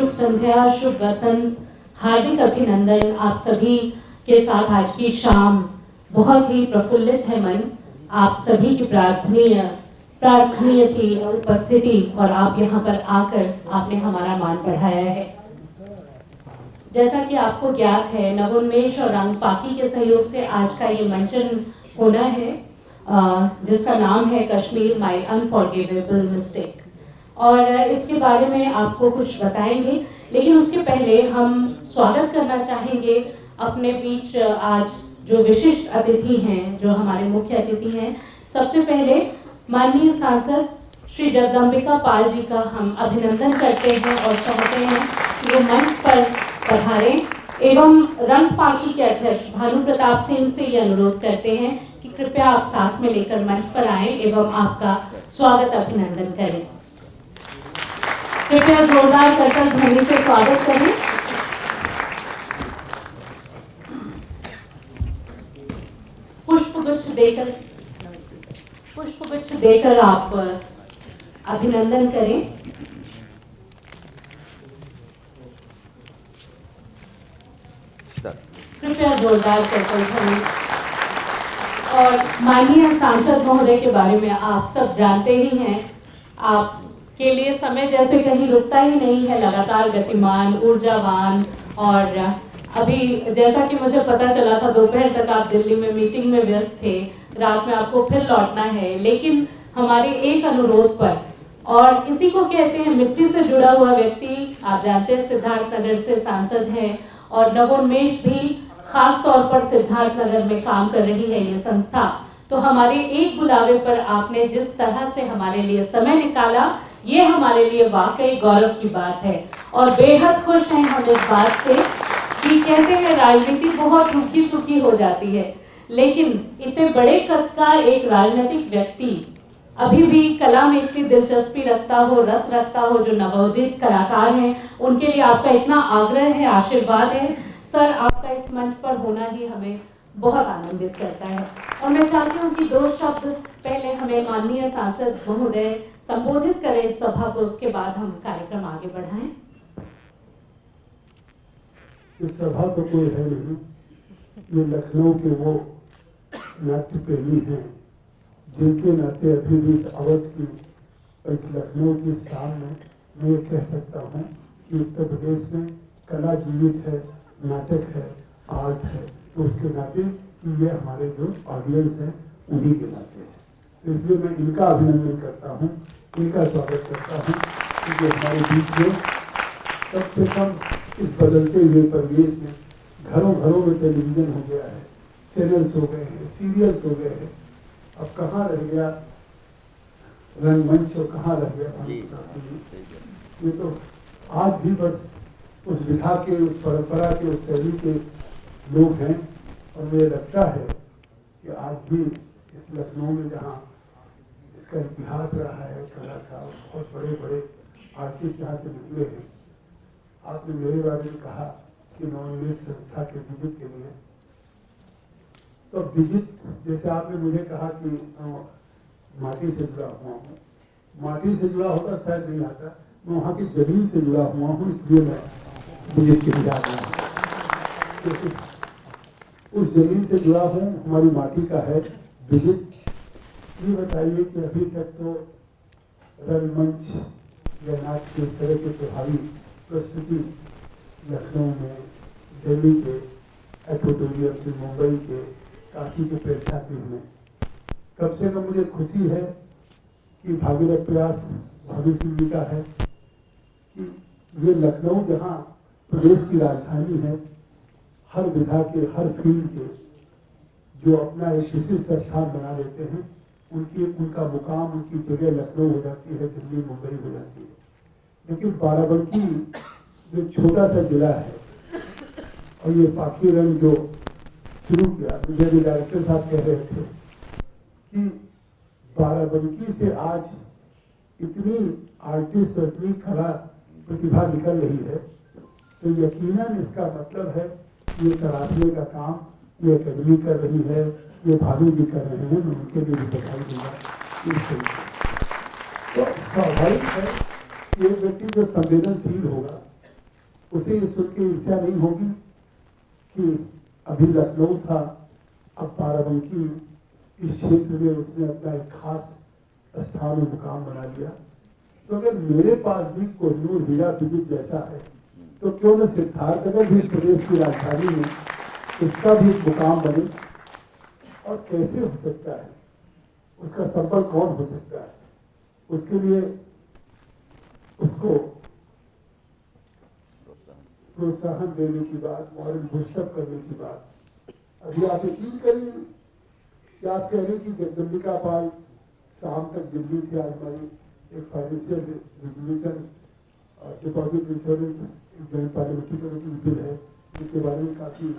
शुभ संध्या, शुभ वसंत, हार्दिक अभिनंदन। आप सभी के साथ आज की शाम बहुत ही प्रफुल्लित है मन। आप सभी की प्रार्थनीय थी उपस्थिति और आप यहाँ पर आकर आपने हमारा मान बढ़ाया है। जैसा कि आपको ज्ञात है, नवोन्मेष और रंग पाखी के सहयोग से आज का ये मंचन होना है, जिसका नाम है कश्मीर माई अनफॉरगिवेबल मिस्टेक। और इसके बारे में आपको कुछ बताएंगे, लेकिन उसके पहले हम स्वागत करना चाहेंगे अपने बीच आज जो विशिष्ट अतिथि हैं, जो हमारे मुख्य अतिथि हैं। सबसे पहले माननीय सांसद श्री जगदम्बिका पाल जी का हम अभिनंदन करते हैं और चाहते हैं कि वो मंच पर पधारें एवं रंग पाखी के अध्यक्ष भानु प्रताप सिंह से ये अनुरोध करते हैं कि कृपया आप साथ में लेकर मंच पर आएं एवं आपका स्वागत अभिनंदन करें। कृपया जोरदार करतल ध्वनि से स्वागत करें। पुष्पगुच्छ देकर आप अभिनंदन करें। कृपया जोरदार करतल ध्वनि। और माननीय सांसद महोदय के बारे में आप सब जानते ही हैं, आप के लिए समय जैसे कहीं रुकता ही नहीं है, लगातार गतिमान, ऊर्जावान। और अभी जैसा कि मुझे पता चला था, दोपहर तक आप दिल्ली में मीटिंग में व्यस्त थे, रात में आपको फिर लौटना है, लेकिन हमारे एक अनुरोध पर, और इसी को कहते हैं मिट्टी से जुड़ा हुआ व्यक्ति। आप जानते हैं सिद्धार्थनगर से सांसद हैं और नवोन्मेष भी खास तौर पर सिद्धार्थनगर में काम कर रही है ये संस्था। तो हमारे एक बुलावे पर आपने जिस तरह से हमारे लिए समय निकाला, ये हमारे लिए वाकई गौरव की बात है। और बेहद खुश हैं हम इस बात से कि कहते हैं राजनीति बहुत रुखी सुखी हो जाती है, लेकिन इतने बड़े कद का एक राजनीतिक व्यक्ति अभी भी कला में इतनी दिलचस्पी रखता हो, रस रखता हो, जो नवोदित कलाकार हैं, उनके लिए आपका इतना आग्रह है, आशीर्वाद है। सर, आपका इस मंच पर होना ही हमें बहुत आनंदित करता है। और मैं चाहती हूँ कि 2 शब्द पहले हमें माननीय सांसद महोदय संबोधित करें इस सभा को, उसके बाद हम कार्यक्रम आगे बढ़ाएं। इस सभा तो कोई है नहीं, ये लखनऊ के वो नाट्य प्रेमी हैं जिनके नाते अभी भी इस अवध की, इस लखनऊ की शान में मैं ये कह सकता हूँ कि उत्तर प्रदेश में कला जीवित है, नाटक है, आर्ट है। तो उसके नाते ये हमारे जो ऑडियंस हैं उन्हीं के नाते है। तो इसलिए मैं इनका अभिनंदन करता हूँ, इनका स्वागत करता हूँ, क्योंकि हमारे बीच में कम से कम इस बदलते हुए परिवेश में घरों घरों में टेलीविजन हो गया है, चैनल्स हो गए हैं, सीरियल्स हो गए हैं। अब कहाँ रह गया रंगमंच और कहाँ रह गया। ये तो आज भी बस उस विधा के, उस परंपरा के, उस शैली के लोग हैं। और मुझे लगता है कि आज भी इस लखनऊ में जहाँ इसका इतिहास रहा है कला का, बहुत बड़े बड़े आर्टिस्ट यहाँ से निकले हैं। आपने मेरे बारे में कहा कि नवोन्मेष संस्था के विजिट के लिए, तो विजिट जैसे आपने मुझे कहा कि माटी से जुड़ा हुआ हूँ, माटी से जुड़ा होता शायद नहीं आता, मैं वहाँ की जमीन से जुड़ा हुआ हूँ, इसलिए मैं विजिट के लिए जा रहा हूँ। उस जमीन से जुड़ा हूँ, हमारी माटी का है विजिट। ये बताइए कि अभी तक तो रंगमंच या नाट्य के तरह के प्रभावी प्रस्तुति लखनऊ में, दिल्ली के एथोटोरियम से, मुंबई के, काशी के प्रेक्षागृह में, कम से कम मुझे खुशी है कि भागीरथ प्रयास भाभी सिंह जी का है कि ये लखनऊ जहाँ प्रदेश की राजधानी है, हर विधा के, हर फील्ड के जो अपना एक विशिष्ट स्थान बना लेते हैं, उनका मुकाम, उनकी जगह लखनऊ हो जाती है, दिल्ली, मुंबई हो जाती है। लेकिन बाराबंकी जो छोटा सा जिला है, और ये पाखी रंग जो शुरू किया, मुझे भी डायरेक्टर साहब कह रहे थे कि बाराबंकी से आज इतनी आर्टिस्ट और इतनी कला प्रतिभा निकल रही है, तो यकीनन इसका मतलब है ये तराशने का काम ये अकेडमी कर रही है, ये भाभी भी कर रहे हैं, मैं उनके लिए भी बधाई दूंगा। तो स्वाभाविक है ये व्यक्ति जो संवेदनशील होगा, उसे ये सुन के ईर्ष्या नहीं होगी कि अभी लखनऊ था, अब बाराबंकी इस क्षेत्र में उसने अपना एक खास स्थान और मुकाम बना लिया। तो अगर मेरे पास भी कोहिनूर हीरा विद्युत जैसा है, तो क्यों न सिद्धार्थनगर भी प्रदेश की राजधानी में इसका भी एक मुकाम बने। और कैसे हो सकता है, उसका संपर्क कौन हो सकता है, उसके लिए उसको प्रोत्साहन देने की बात, मॉरल बूस्टअप करने की बात। अभी आप यकीन करिए कि आप कह रहे हैं कि जगदम्बिका पाल शाम तक दिल्ली थे। आज हमारी एक financial regulation deposit insurance joint parliamentary committee bill है, जिसके बारे में काफी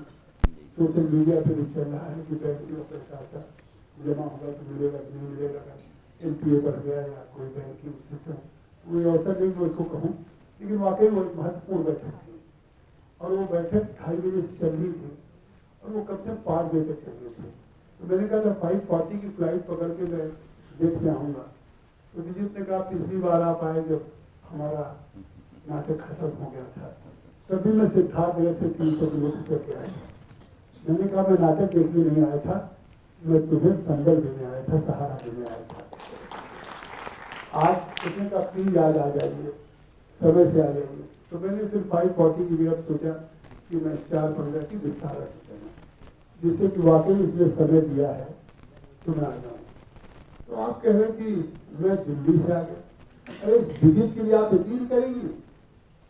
सोशल मीडिया पे भी चल रहा है कि बैंक में पैसा जमा होगा तो मिलेगा कि नहीं मिलेगा, NPA बढ़ गया या कोई बैंकिंग सिस्टम, वो अवसर नहीं मैं उसको कहूँ, लेकिन वाकई वो एक महत्वपूर्ण बैठक थी। और वो बैठक 2:30 बजे से चल रही थी और वो कम से कम 5 बजे तक चल रही थी। तो मैंने कहा था 5:40 की फ्लाइट पकड़ के मैं देश से आऊँगा। तो विद्युत ने कहा पिछली बार आप आए जब हमारा नाटक खत्म हो गया था, तभी मैं सिद्धार्थनगर से 300 किलोमीटर के आया था। मैंने कहा मैं नाटक देखने नहीं आया था, मैं तुम्हें संबल देने आया था, सहारा देने आया था। आज उसने कहा प्लीज याद आ जाइए, समय से आ जाइए। तो मैंने फिर 5:40 की जगह सोचा कि मैं 4:15 की विस्तारा से चलूँ, जिससे कि वाकई इसने समय दिया है तो मैं आ जाऊँ। तो आप कह रहे हैं कि मैं दिल्ली से आ गया। अरे इस विजिट के लिए आप यकीन करेंगे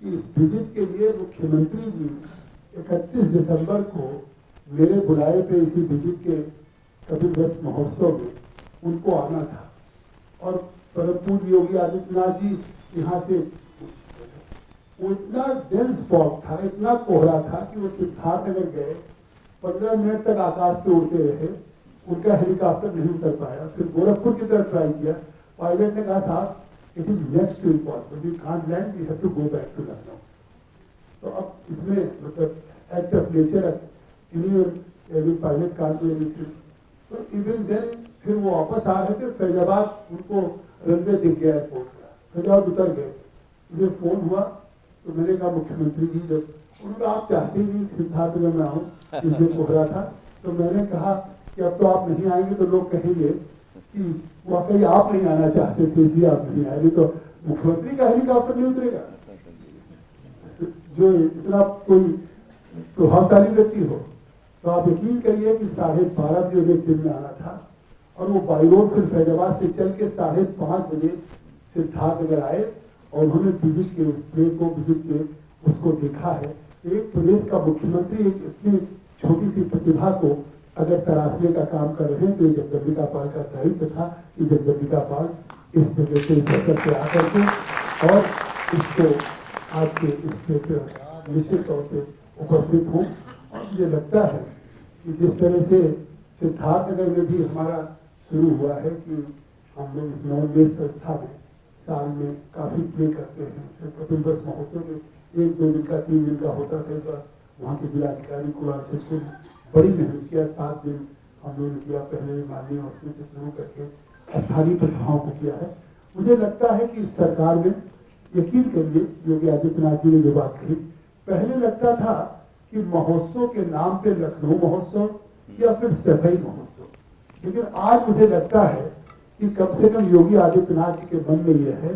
कि इस विजिट के लिए मुख्यमंत्री जी 31 दिसंबर को मेरे बुलाए पे इसी विजिट के कपिलवस्तु महोत्सव में उनको आना था। और परम पूज्य योगी आदित्यनाथ जी यहाँ से, वो इतना डेंस फॉग था, इतना कोहरा था कि वो सिद्धार्थनगर गए, 15 मिनट तक आकाश पे उड़ते रहे, उनका हेलीकॉप्टर नहीं उतर पाया। फिर गोरखपुर की तरफ ट्राई किया, पायलट ने कहा साहब it is next to impossible, we can't land, we have to go back to Lucknow. तो अब इसमें मतलब act of nature any pilot can't do anything. तो इवन देन फिर वो वापस आ रहे थे फैजाबाद, उनको रनवे दिख गया एयरपोर्ट का, फैजाबाद उतर गए। मुझे फोन हुआ तो मैंने कहा मुख्यमंत्री जी, जब उन्होंने आप चाहते नहीं सिद्धार्थनगर में आऊँ, इस दिन कोहरा था, तो मैंने कहा कि अब तो आप नहीं आएंगे तो लोग कहेंगे कि वाकई आप नहीं आना चाहते थे, इसलिए आप नहीं आए। तो मुख्यमंत्री का हेलीकॉप्टर नहीं उतरेगा, जो इतना कोई प्रभावशाली व्यक्ति हो। तो आप यकीन करिए कि 12:30 बजे एक दिन में आना था और वो बाई रोड फिर फैजाबाद से चल के 5:30 बजे सिद्धार्थनगर आए और उन्होंने विजिट के उस प्लेन को विजिट के उसको देखा है। एक प्रदेश का मुख्यमंत्री एक इतनी छोटी सी प्रतिभा को अगर तराशने का काम कर रहे हैं तो जगदम्बिका पाल का दायित्व था कि जगदम्बिका पाल इस जगह से इस स्तर से आकर के और इसको आज के इस क्षेत्र निश्चित तौर से उपस्थित हों। और मुझे लगता है कि जिस तरह से सिद्धार्थनगर में भी हमारा शुरू हुआ है कि हम लोग इस नवोन्मेष संस्था में साल में काफी प्ले करते हैं। फिर कपिलवस्तु महोत्सव में 1-2 दिन का 3 दिन का होता था। वहाँ के जिलाधिकारी कुमार सिस्टम बड़ी मेहनत किया, 7 दिन हम लोगों ने किया। पहले माननीय अवस्थी से शुरू करके स्थानीय प्रतिभाओं को किया है। मुझे लगता है कि इस सरकार में यकीन करिए योगी आदित्यनाथ जी ने जो बात कही, पहले लगता था कि महोत्सव के नाम पे लखनऊ महोत्सव या फिर सफाई महोत्सव, लेकिन आज मुझे लगता है कि कम से कम योगी आदित्यनाथ जी के मन में यह है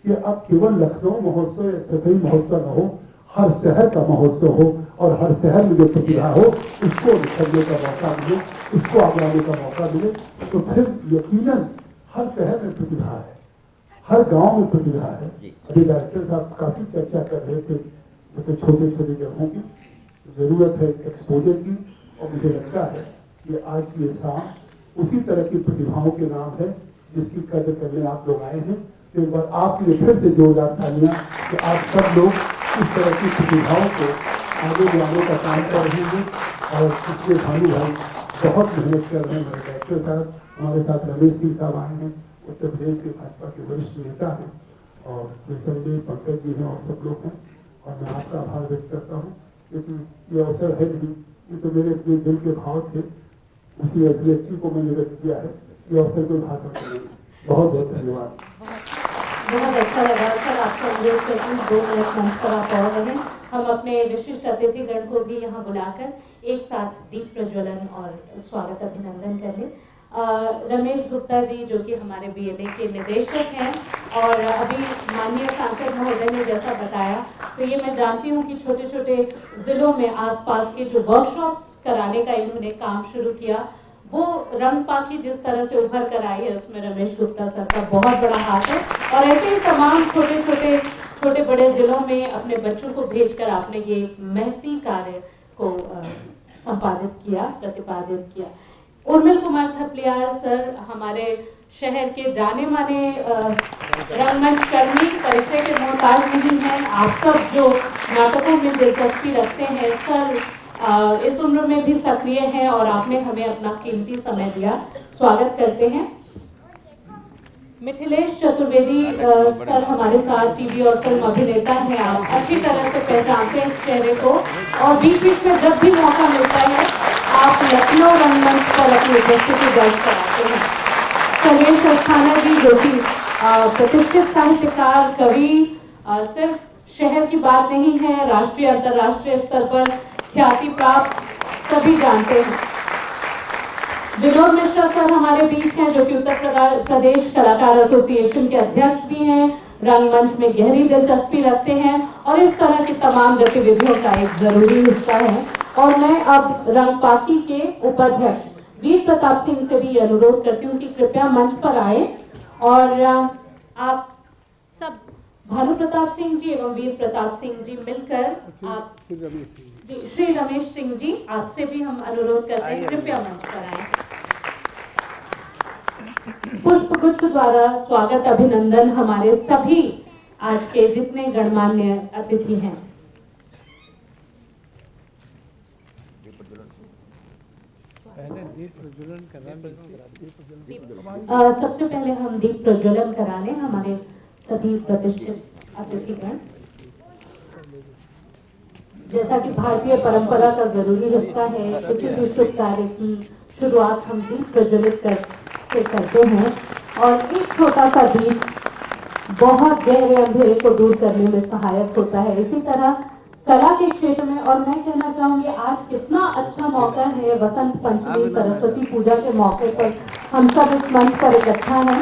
कि अब केवल लखनऊ महोत्सव या सफाई महोत्सव न हो, हर शहर का महोत्सव हो और हर शहर में जो प्रतिभा हो उसको निखरने का मौका मिले, उसको आगे आने का मौका मिले। तो फिर यकीनन हर शहर में प्रतिभा है, हर गांव में प्रतिभा है। अभी डायरेक्टर साहब काफी चर्चा कर रहे थे तो छोटे छोटे जगहों की जरूरत है एक्सपोजर की। और मुझे लगता है कि आज की ये शाम उसी तरह की प्रतिभाओं के नाम है जिसकी कदर करने आप लोग आए हैं। तो एक बार आपके लिए फिर से जोरदार तालियां कि आप सब लोग इस तरह की प्रतिभाओं को आगे लाने का काम कर रहे हैं। और इसलिए भानु भाई बहुत मेहनत कर रहे हैं। मेरे डायरेक्टर साहब हमारे साथ रमेश सिंह साहब आए हैं, उत्तर प्रदेश के भाजपा के वरिष्ठ नेता हैं, और संजय पंकज जी हैं और सब लोग हैं। और मैं आपका आभार व्यक्त करता हूँ क्योंकि ये अवसर है नहीं, ये तो मेरे अपने दिल के भाव थे, उसी अभिव्यक्ति को मैंने व्यक्त किया है। ये अवसर को भाषण करेंगे। बहुत बहुत धन्यवाद। बहुत अच्छा लगा सर, आपसे अनुरोध करती हूँ 2 मिनट मंच पर आप और रहें। हम अपने विशिष्ट अतिथिगण को भी यहाँ बुलाकर एक साथ दीप प्रज्वलन और स्वागत अभिनंदन कर लें। रमेश गुप्ता जी जो कि हमारे बीएलए के निदेशक हैं, और अभी माननीय सांसद महोदय ने जैसा बताया, तो ये मैं जानती हूँ कि छोटे छोटे ज़िलों में आसपास के जो वर्कशॉप्स कराने का इन्होंने काम शुरू किया, वो रंग पाखी जिस तरह से उभर कर आई है उसमें रमेश गुप्ता सर का बहुत बड़ा हाथ है। और ऐसे ही तमाम छोटे बड़े जिलों में अपने बच्चों को भेजकर आपने ये महती कार्य को संपादित किया, प्रतिपादित किया। उर्मिल कुमार थपलियाल सर हमारे शहर के जाने माने रंगमंच कर्मी, परिचय के मोहताज नहीं हैं। आप सब जो नाटकों में दिलचस्पी रखते हैं सर, इस उम्र में भी सक्रिय हैं और आपने हमें अपना कीमती समय दिया। स्वागत करते हैं। मिथिलेश चतुर्वेदी सर हमारे साथ टीवी और फिल्म अभिनेता हैं, आप अच्छी तरह से पहचानते हैं इस चेहरे को, और बीच बीच में जब भी मौका मिलता है आप लखनऊ रंगमंच पर अपनी उपस्थिति दर्ज कराते हैं। सलेश अस्थाना जी जो कि प्रतिष्ठित साहित्यकार, कवि, सिर्फ शहर की बात नहीं है, राष्ट्रीय अंतर्राष्ट्रीय स्तर पर ख्याति प्राप्त सभी जानते हैं। विनोद मिश्रा सर हमारे बीच हैं जो कि उत्तर प्रदेश कलाकार एसोसिएशन के अध्यक्ष भी हैं, रंगमंच में गहरी दिलचस्पी रखते हैं और इस तरह की तमाम गतिविधियों का एक जरूरी हिस्सा है। और मैं अब रंगपाखी के उपाध्यक्ष वीर प्रताप सिंह से भी अनुरोध करती हूँ कि कृपया मंच पर आए, और आप सब भानु प्रताप सिंह जी एवं वीर प्रताप सिंह जी मिलकर आप श्री रमेश सिंह जी आपसे भी हम अनुरोध करते हैं कृपया मंच पर आए। पुष्पगुच्छ द्वारा स्वागत अभिनंदन हमारे सभी आज के जितने गणमान्य अतिथि हैं। सबसे पहले हम दीप प्रज्वलन करा लें हमारे सभी प्रतिष्ठित अतिथिगण। जैसा कि भारतीय परंपरा का जरूरी हिस्सा है, किसी भी शुभ कार्य की शुरुआत हम दीप प्रज्वलित करते हैं, और एक छोटा सा दीप बहुत गहरे अंधेरे को दूर करने में सहायक होता है। इसी तरह कला के क्षेत्र में, और मैं कहना चाहूंगी आज कितना अच्छा मौका है, वसंत पंचमी सरस्वती पूजा के मौके पर हम सब इस मंच पर इकट्ठा हैं।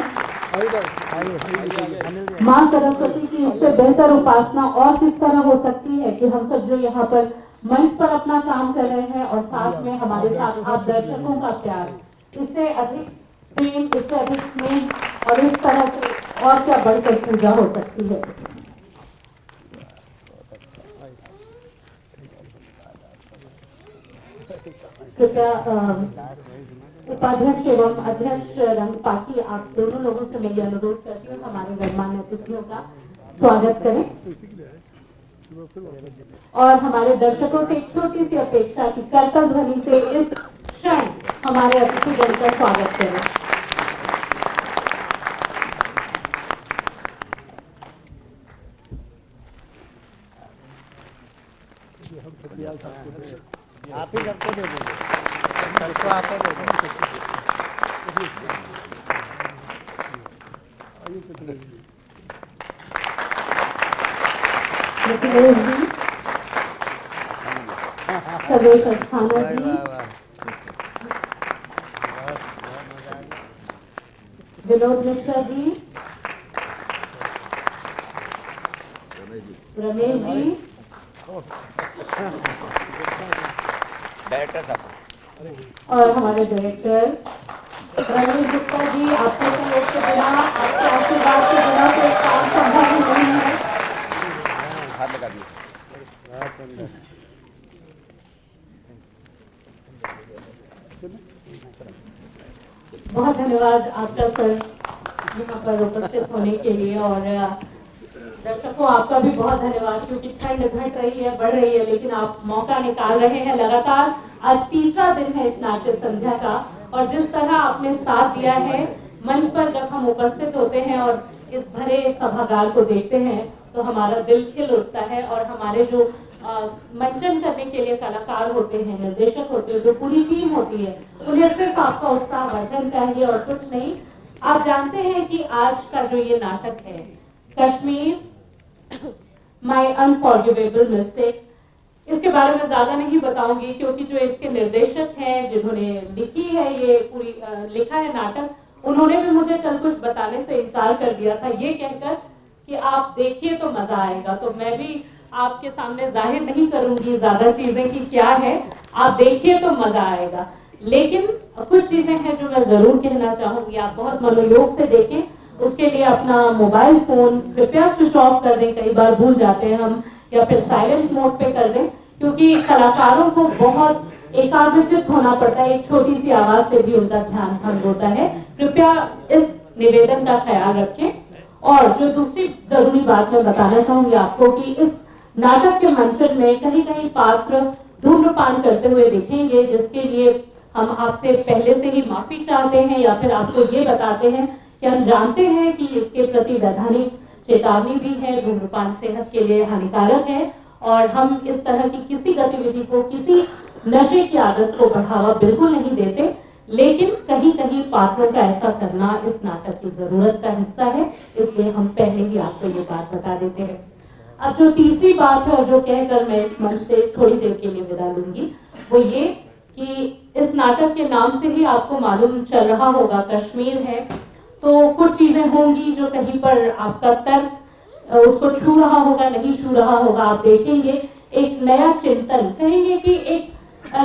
माँ सरस्वती की इससे बेहतर उपासना और किस तरह हो सकती है कि हम सब जो यहाँ पर मंच पर अपना काम कर रहे हैं और साथ में हमारे साथ आप दर्शकों का प्यार, इससे अधिक प्रेम, इससे अधिक स्नेह और इस तरह से और क्या बढ़कर पूजा हो सकती है। कृपया उपाध्यक्ष एवं अध्यक्ष रंगपाखी आप दोनों लोगों से मेरी अनुरोध करती हूँ हमारे गणमान्य अतिथियों का स्वागत करें, और हमारे दर्शकों से एक छोटी सी अपेक्षा की करतल ध्वनि से इस क्षण हमारे अतिथिगण का स्वागत करें। आप ही सबको दे देंगे, सबको आपको दे देंगे। सलेश अस्थाना जी, विनोद मिश्रा जी, रमेश जी, डायरेक्टर साहब और हमारे डायरेक्टर रमेश गुप्ता जी। आपके सहयोग के बिना, आपके आशीर्वाद के बिना कोई काम संभव ही नहीं है। हाथ लगा दिए। बहुत धन्यवाद आपका सर यहाँ पर उपस्थित होने के लिए, और दर्शकों आपका भी बहुत धन्यवाद, क्योंकि ठंड घट रही है, बढ़ रही है, लेकिन आप मौका निकाल रहे हैं लगातार। आज तीसरा दिन है इस नाट्य संध्या का, और जिस तरह आपने साथ दिया है मंच पर जब हम उपस्थित होते हैं और इस भरे सभागार को देखते हैं तो हमारा दिल खिल उठता है। और हमारे जो मंचन करने के लिए कलाकार होते हैं, निर्देशक होते हैं, जो पूरी टीम होती है, उन्हें सिर्फ आपका उत्साहवर्धन चाहिए और कुछ नहीं। आप जानते हैं कि आज का जो ये नाटक है कश्मीर माई अनफॉरगिवेबल मिस्टेक। इसके बारे में ज्यादा नहीं बताऊंगी क्योंकि जो इसके निर्देशक हैं, जिन्होंने लिखी है ये पूरी लिखा है नाटक, उन्होंने भी मुझे कल कुछ बताने से इनकार कर दिया था, ये कहकर कि आप देखिए तो मजा आएगा। तो मैं भी आपके सामने जाहिर नहीं करूंगी ज्यादा चीजें कि क्या है, आप देखिए तो मजा आएगा। लेकिन कुछ चीजें हैं जो मैं जरूर कहना चाहूंगी, आप बहुत मनोयोग से देखें। उसके लिए अपना मोबाइल फोन कृपया स्विच ऑफ कर दें, कई बार भूल जाते हैं हम, या फिर साइलेंट मोड पे कर दें, क्योंकि कलाकारों को बहुत एकाग्रचित होना पड़ता है, एक छोटी सी आवाज से भी उनका ध्यान भंग होता है। कृपया इस निवेदन का ख्याल रखें। और जो दूसरी जरूरी बात मैं बताना चाहूंगी आपको कि इस नाटक के मंचन में कहीं कहीं पात्र धूम्रपान करते हुए दिखेंगे, जिसके लिए हम आपसे पहले से ही माफी चाहते हैं, या फिर आपको ये बताते हैं कि हम जानते हैं कि इसके प्रति वैधानिक चेतावनी भी है, धूम्रपान सेहत के लिए हानिकारक है, और हम इस तरह की किसी गतिविधि को, किसी नशे की आदत को बढ़ावा बिल्कुल नहीं देते। लेकिन कहीं कहीं पात्रों का ऐसा करना इस नाटक की जरूरत का हिस्सा है, इसलिए हम पहले ही आपको ये बात बता देते हैं। अब जो तीसरी बात है, और जो कहकर मैं इस मंच से थोड़ी देर के लिए विदा लूंगी, वो ये कि इस नाटक के नाम से ही आपको मालूम चल रहा होगा कश्मीर है, तो कुछ चीजें होंगी जो कहीं पर आपका तर्क उसको छू रहा होगा, नहीं छू रहा होगा। आप देखेंगे एक नया चिंतन, कहेंगे कि एक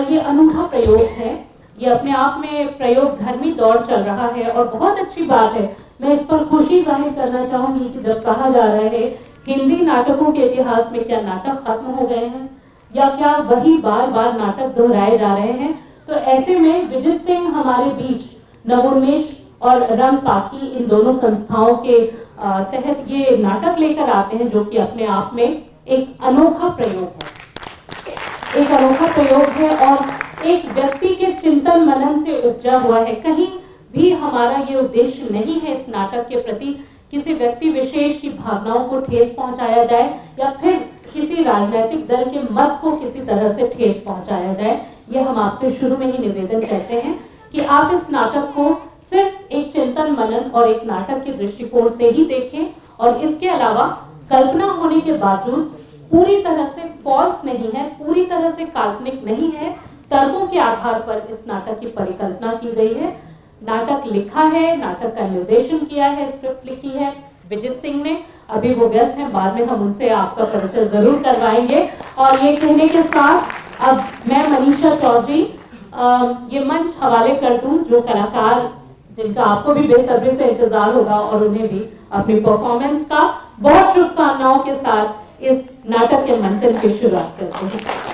ये अनूठा प्रयोग है, ये अपने आप में प्रयोग धर्मी दौर चल रहा है, और बहुत अच्छी बात है। मैं इस पर खुशी जाहिर करना चाहूंगी कि जब कहा जा रहा है हिंदी नाटकों के इतिहास में क्या नाटक खत्म हो गए हैं, या क्या वही बार बार नाटक दोहराए जा रहे हैं, तो ऐसे में विजित सिंह हमारे बीच नवोन्मेष और रंग पाखी, इन दोनों संस्थाओं के तहत ये नाटक लेकर आते हैं, जो कि अपने आप में एक अनोखा प्रयोग है, एक अनोखा प्रयोग है, और एक व्यक्ति के चिंतन मनन से उपजा हुआ है। कहीं भी हमारा ये उद्देश्य नहीं है इस नाटक के प्रति किसी व्यक्ति विशेष की भावनाओं को ठेस पहुंचाया जाए, या फिर किसी राजनीतिक दल के मत को किसी तरह से ठेस पहुंचाया जाए। ये हम आपसे शुरू में ही निवेदन करते हैं कि आप इस नाटक को सिर्फ एक चिंतन मनन और एक नाटक के दृष्टिकोण से ही देखें, और इसके अलावा कल्पना होने के बावजूद पूरी तरह से फॉल्स नहीं है, पूरी तरह से काल्पनिक नहीं है। तर्कों के आधार पर इस नाटक की परिकल्पना की गई है। नाटक लिखा है, नाटक का निर्देशन किया है, स्क्रिप्ट लिखी है विजित सिंह ने। अभी वो व्यस्त हैं, बाद में हम उनसे आपका परिचय जरूर करवाएंगे। और ये कहने के साथ अब मैं मनीषा चौधरी ये मंच हवाले कर दूं, जो कलाकार जिनका आपको भी बेसब्री से इंतजार होगा, और उन्हें भी अपनी परफॉर्मेंस का बहुत शुभकामनाओं के साथ इस नाटक के मंचन की शुरुआत करते हैं।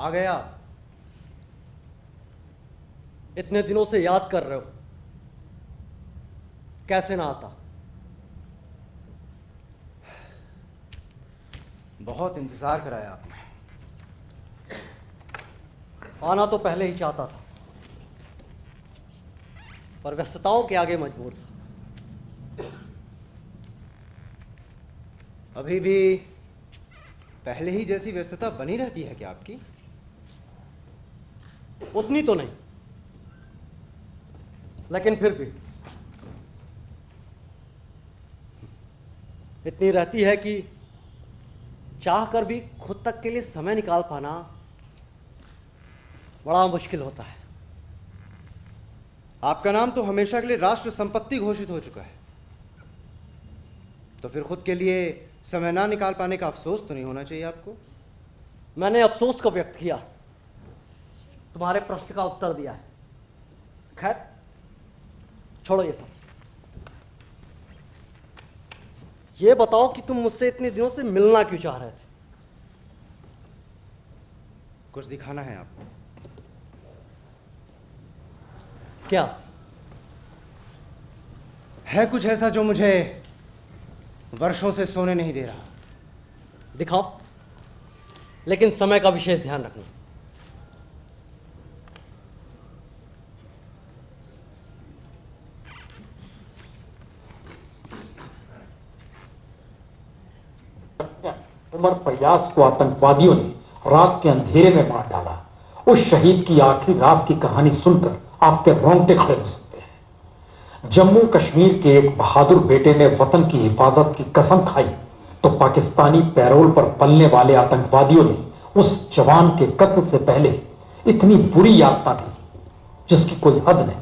आ गया। इतने दिनों से याद कर रहे हो, कैसे ना आता। बहुत इंतजार कराया आपने। आना तो पहले ही चाहता था, पर व्यस्तताओं के आगे मजबूर था। अभी भी पहले ही जैसी व्यस्तता बनी रहती है क्या आपकी? उतनी तो नहीं, लेकिन फिर भी इतनी रहती है कि चाह कर भी खुद तक के लिए समय निकाल पाना बड़ा मुश्किल होता है। आपका नाम तो हमेशा के लिए राष्ट्र संपत्ति घोषित हो चुका है, तो फिर खुद के लिए समय ना निकाल पाने का अफसोस तो नहीं होना चाहिए आपको? मैंने अफसोस को व्यक्त किया, तुम्हारे प्रश्न का उत्तर दिया है। खैर छोड़ो ये सब। ये बताओ कि तुम मुझसे इतने दिनों से मिलना क्यों चाह रहे थे? कुछ दिखाना है आपको? क्या है कुछ ऐसा जो मुझे वर्षों से सोने नहीं दे रहा? दिखाओ, लेकिन समय का विशेष ध्यान रखना। उमर फैयाज को आतंकवादियों ने रात के अंधेरे में मार डाला। उस शहीद की आखिरी रात की कहानी सुनकर आपके रोंगटे खड़े हो सकते हैं। जम्मू कश्मीर के एक बहादुर बेटे ने वतन की हिफाजत की कसम खाई तो पाकिस्तानी पैरोल पर पलने वाले आतंकवादियों ने उस जवान के कत्ल से पहले इतनी बुरी यातना दी जिसकी कोई हद नहीं।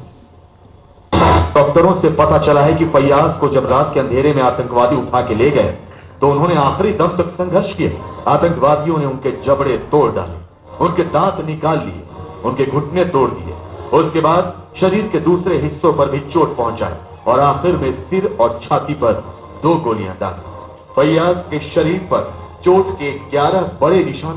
डॉक्टरों से पता चला है कि फैयाज को जब रात के अंधेरे में आतंकवादी उठा के ले गए तो उन्होंने आखिरी दम तक संघर्ष किया। आतंकवादियों ने उनके जबड़े तोड़ डाले, उनके दांत निकाल लिए, उनके घुटने तोड़ दिए। उसके बाद शरीर के दूसरे हिस्सों पर भी चोट पहुंचाई और आखिर में सिर और छाती पर 2 गोलियां दागी। फैयाज के शरीर पर चोट के 11 बड़े निशान।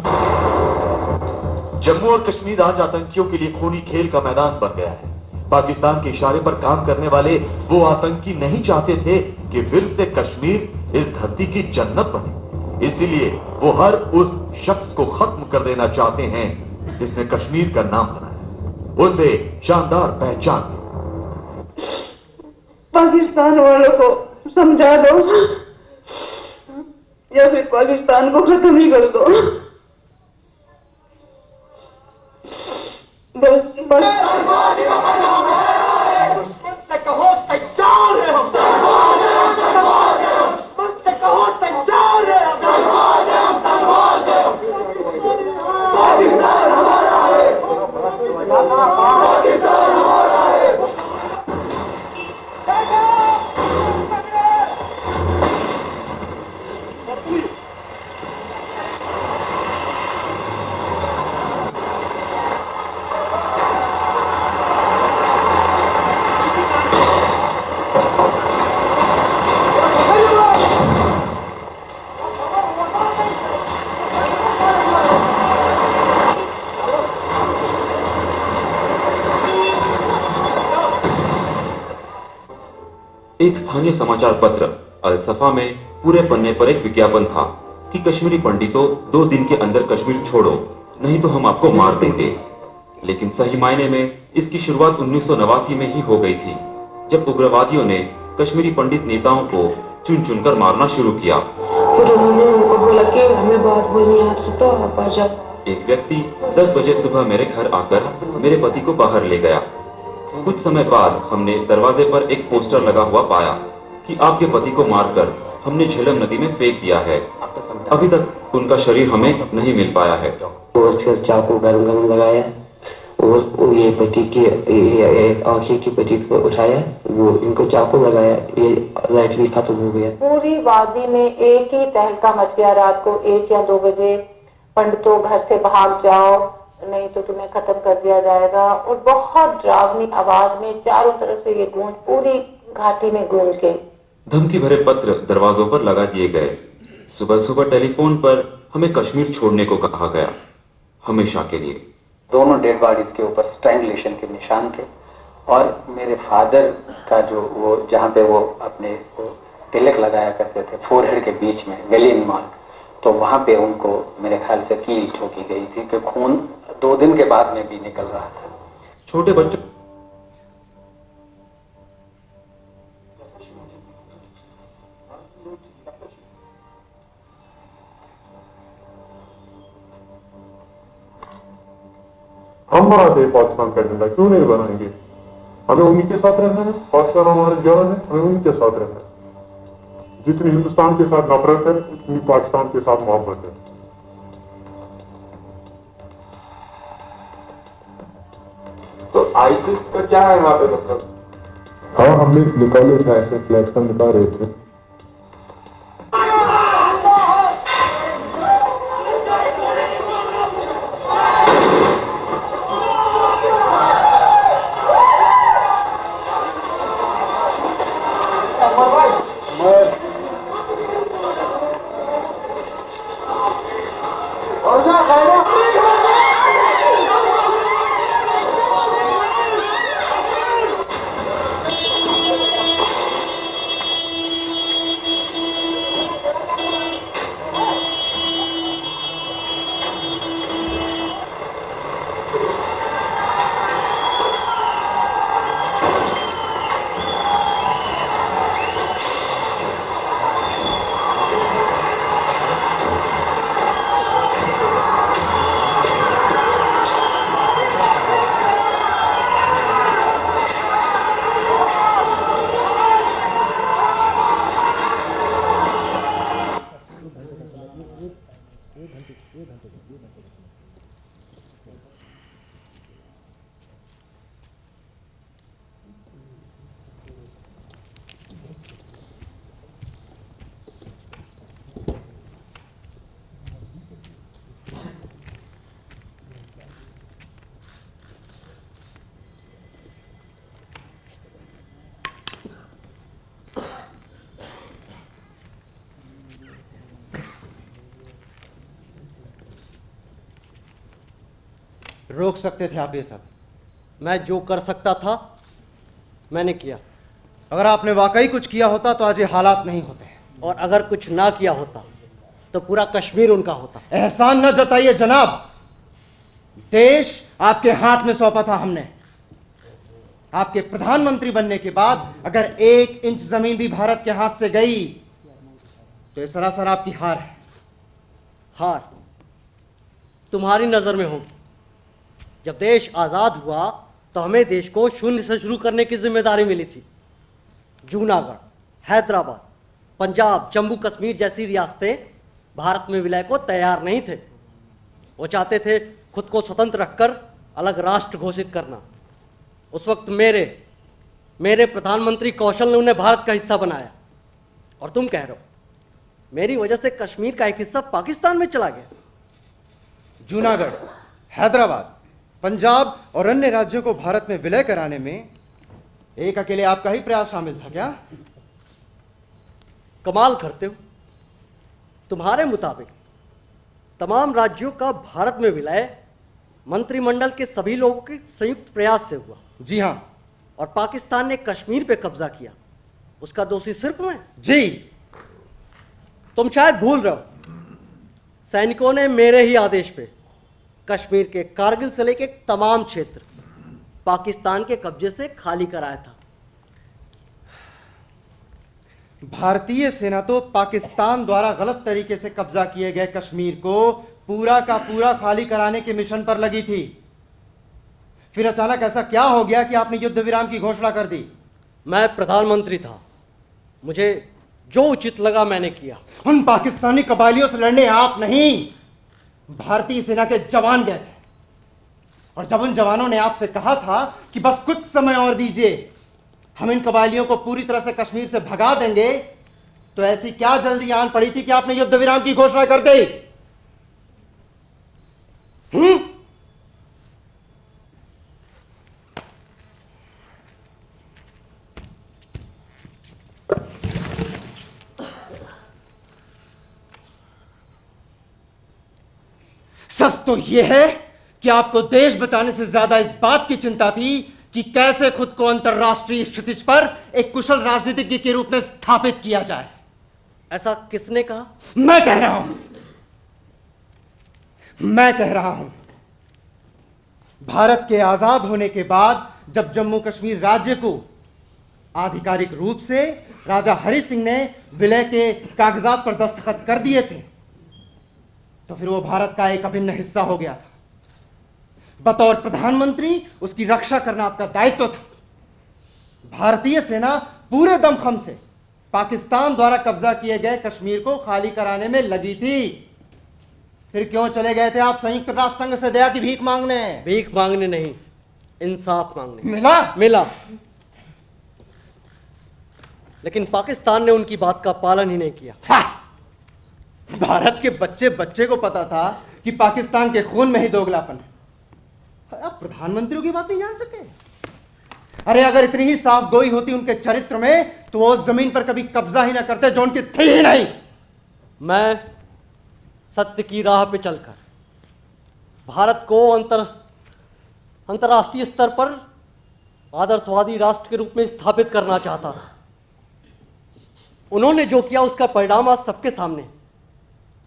जम्मू और कश्मीर आज आतंकियों के लिए खूनी खेल का मैदान बन गया है। पाकिस्तान के इशारे पर काम करने वाले वो आतंकी नहीं चाहते थे कि फिर से कश्मीर इस धरती की जन्नत बने, इसीलिए वो हर उस शख्स को खत्म कर देना चाहते हैं जिसने कश्मीर का नाम बनाया, उसे शानदार पहचान दे। पाकिस्तान वालों को समझा दो या फिर पाकिस्तान को खत्म ही कर दो। एक स्थानीय समाचार पत्र अल सफा में पूरे पन्ने पर एक विज्ञापन था कि कश्मीरी पंडितों 2 दिन के अंदर कश्मीर छोड़ो, नहीं तो हम आपको मार देंगे। लेकिन सही मायने में इसकी शुरुआत 1989 में ही हो गई थी, जब उग्रवादियों ने कश्मीरी पंडित नेताओं को चुन चुनकर मारना शुरू किया। फिर उन्होंने उनको बोला कि हमें बात बोलनी है आपसे, तो आप आ जाओ। एक व्यक्ति 10 बजे सुबह मेरे घर आकर मेरे पति को बाहर ले गया। कुछ समय बाद हमने दरवाजे पर एक पोस्टर लगा हुआ पाया कि आपके पति को मारकर हमने झेलम नदी में फेंक दिया है। अभी तक उनका शरीर हमें नहीं मिल पाया है। और फिर चाकू गरम गरम लगाया और ये पति की आंखें की पति को उठाया, वो इनको चाकू लगाया, ये लाइट भी खत्म हो गया। पूरी वादी में एक ही तहलका मच गया। रात को 1 या 2 बजे पंडितों घर से भाग जाओ, नहीं तो तुम्हें खत्म कर दिया जाएगा। और बहुत डरावनी आवाज में चारों तरफ से ये गूंज पूरी घाटी में गूंज गई। धमकी भरे पत्र दरवाजों पर लगा दिए गए। सुबह सुबह टेलीफोन पर हमें कश्मीर छोड़ने को कहा गया, हमेशा के लिए। दोनों डेड बॉडीज के ऊपर स्ट्रैंगुलेशन के निशान थे और मेरे फादर का जो वो जहाँ पे वो अपने तिलक लगाया करते थे फोरहेड के बीच में वेलियन मार्क, तो वहाँ पे उनको मेरे ख्याल से कील ठोकी गई थी कि खून 2 दिन के बाद मैं भी निकल रहा था। छोटे बच्चों हम बनाते हैं पाकिस्तान का एजेंडा, क्यों नहीं बनाएंगे? हमें उन्हीं के साथ रहना है। पाकिस्तान हमारा जान है, हमें उन्हीं के साथ रहना है। जितनी हिंदुस्तान के साथ नफरत है उतनी पाकिस्तान के साथ मोहब्बत है। तो आईसिस का क्या है वहां पे मतलब? हाँ, हमने निकाले थे, ऐसे फ्लैग्स हम निकाल रहे थे। रोक सकते थे आप ये सब। मैं जो कर सकता था मैंने किया। अगर आपने वाकई कुछ किया होता तो आज ये हालात नहीं होते। और अगर कुछ ना किया होता तो पूरा कश्मीर उनका होता। एहसान न जताइए जनाब, देश आपके हाथ में सौंपा था हमने। आपके प्रधानमंत्री बनने के बाद अगर 1 इंच जमीन भी भारत के हाथ से गई तो ये सरासर आपकी हार है। हार तुम्हारी नजर में होगी। जब देश आजाद हुआ तो हमें देश को शून्य से शुरू करने की जिम्मेदारी मिली थी। जूनागढ़, हैदराबाद, पंजाब, जम्मू कश्मीर जैसी रियासतें भारत में विलय को तैयार नहीं थे। वो चाहते थे खुद को स्वतंत्र रखकर अलग राष्ट्र घोषित करना। उस वक्त मेरे प्रधानमंत्री कौशल ने उन्हें भारत का हिस्सा बनाया। और तुम कह रहे हो मेरी वजह से कश्मीर का एक हिस्सा पाकिस्तान में चला गया। जूनागढ़, हैदराबाद, पंजाब और अन्य राज्यों को भारत में विलय कराने में एक अकेले आपका ही प्रयास शामिल था क्या? कमाल करते हो। तुम्हारे मुताबिक तमाम राज्यों का भारत में विलय मंत्रिमंडल के सभी लोगों के संयुक्त प्रयास से हुआ। जी हां। और पाकिस्तान ने कश्मीर पे कब्जा किया, उसका दोषी सिर्फ मैं? जी। तुम शायद भूल रहे हो, सैनिकों ने मेरे ही आदेश पे कश्मीर के कारगिल से लेके तमाम क्षेत्र पाकिस्तान के कब्जे से खाली कराया था। भारतीय सेना तो पाकिस्तान द्वारा गलत तरीके से कब्जा किए गए कश्मीर को पूरा का पूरा खाली कराने के मिशन पर लगी थी। फिर अचानक ऐसा क्या हो गया कि आपने युद्ध विराम की घोषणा कर दी? मैं प्रधानमंत्री था, मुझे जो उचित लगा मैंने किया। उन पाकिस्तानी कबायलियों से लड़ने आप नहीं, भारतीय सेना के जवान गए थे। और जब उन जवानों ने आपसे कहा था कि बस कुछ समय और दीजिए, हम इन कबायलियों को पूरी तरह से कश्मीर से भगा देंगे, तो ऐसी क्या जल्दी आन पड़ी थी कि आपने युद्ध विराम की घोषणा कर दी? सच तो यह है कि आपको देश बचाने से ज्यादा इस बात की चिंता थी कि कैसे खुद को अंतरराष्ट्रीय क्षितिज पर एक कुशल राजनीतिज्ञ के रूप में स्थापित किया जाए। ऐसा किसने कहा? मैं कह रहा हूं। भारत के आजाद होने के बाद जब जम्मू कश्मीर राज्य को आधिकारिक रूप से राजा हरि सिंह ने विलय के कागजात पर दस्तखत कर दिए थे, तो फिर वो भारत का एक अभिन्न हिस्सा हो गया था। बतौर प्रधानमंत्री उसकी रक्षा करना आपका दायित्व था। भारतीय सेना पूरे दमखम से पाकिस्तान द्वारा कब्जा किए गए कश्मीर को खाली कराने में लगी थी। फिर क्यों चले गए थे आप संयुक्त राष्ट्र संघ से दया की भीख मांगने? भीख मांगने नहीं, इंसाफ मांगने। मिला। लेकिन पाकिस्तान ने उनकी बात का पालन ही नहीं किया। भारत के बच्चे बच्चे को पता था कि पाकिस्तान के खून में ही दोगलापन है। आप प्रधानमंत्रियों की बात नहीं जान सके? अरे अगर इतनी ही साफ गोई होती उनके चरित्र में तो वो उस जमीन पर कभी कब्जा ही ना करते जो उनकी थी ही नहीं। मैं सत्य की राह पे चलकर भारत को अंतर्राष्ट्रीय स्तर पर आदर्शवादी राष्ट्र के रूप में स्थापित करना चाहता था। उन्होंने जो किया उसका परिणाम आज सबके सामने।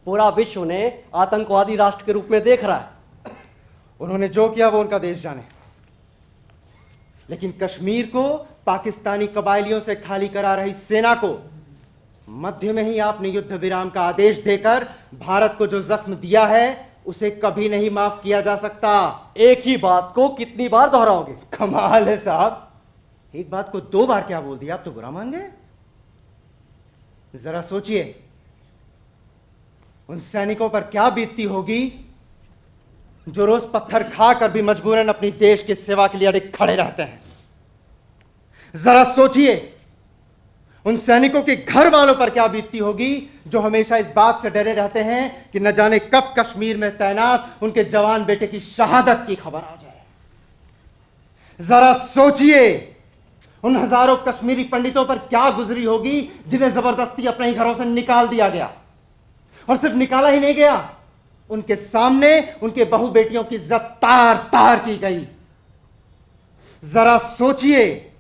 पूरा विश्व ने आतंकवादी राष्ट्र के रूप में देख रहा है। उन्होंने जो किया वो उनका देश जाने, लेकिन कश्मीर को पाकिस्तानी कबायलियों से खाली करा रही सेना को मध्य में ही आपने युद्ध विराम का आदेश देकर भारत को जो जख्म दिया है उसे कभी नहीं माफ किया जा सकता। एक ही बात को कितनी बार दोहराओगे? कमाल है साहब, एक बात को 2 बार क्या बोल दिया? आप तो बुरा मान गए। जरा सोचिए उन सैनिकों पर क्या बीतती होगी जो रोज पत्थर खाकर भी मजबूरन अपनी देश की सेवा के लिए अड़े खड़े रहते हैं। जरा सोचिए उन सैनिकों के घर वालों पर क्या बीतती होगी जो हमेशा इस बात से डरे रहते हैं कि न जाने कब कश्मीर में तैनात उनके जवान बेटे की शहादत की खबर आ जाए। जरा सोचिए उन हजारों कश्मीरी पंडितों पर क्या गुजरी होगी जिन्हें जबरदस्ती अपने ही घरों से निकाल दिया गया, और सिर्फ निकाला ही नहीं गया, उनके सामने उनके बहू बेटियों की इज्जत तार तार की गई। जरा सोचिए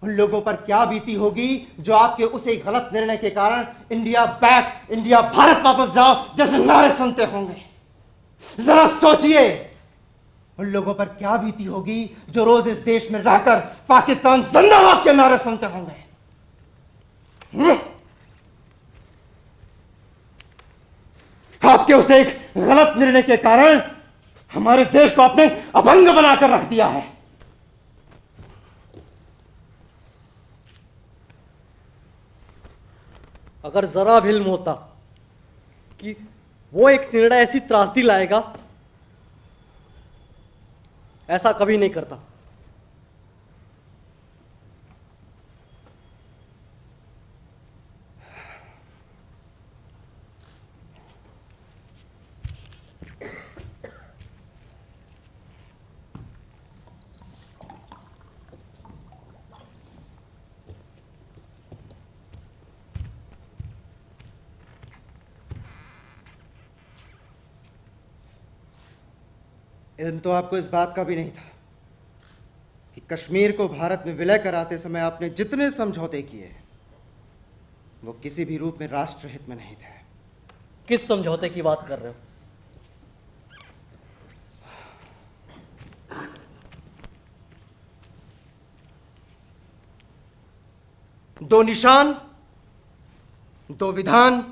उन लोगों पर क्या बीती होगी जो आपके उसी गलत निर्णय के कारण इंडिया बैक, इंडिया भारत वापस जाओ जैसे नारे सुनते होंगे। जरा सोचिए उन लोगों पर क्या बीती होगी जो रोज इस देश में रहकर पाकिस्तान जिंदाबाद के नारे सुनते होंगे। आपके उसे एक गलत निर्णय के कारण हमारे देश को आपने अभंग बनाकर रख दिया है। अगर जरा भी इल्म होता कि वो एक निर्णय ऐसी त्रासदी लाएगा, ऐसा कभी नहीं करता। इन तो आपको इस बात का भी नहीं था कि कश्मीर को भारत में विलय कराते समय आपने जितने समझौते किए वो किसी भी रूप में राष्ट्र हित में नहीं थे। किस समझौते की बात कर रहे हो? दो निशान, दो विधान,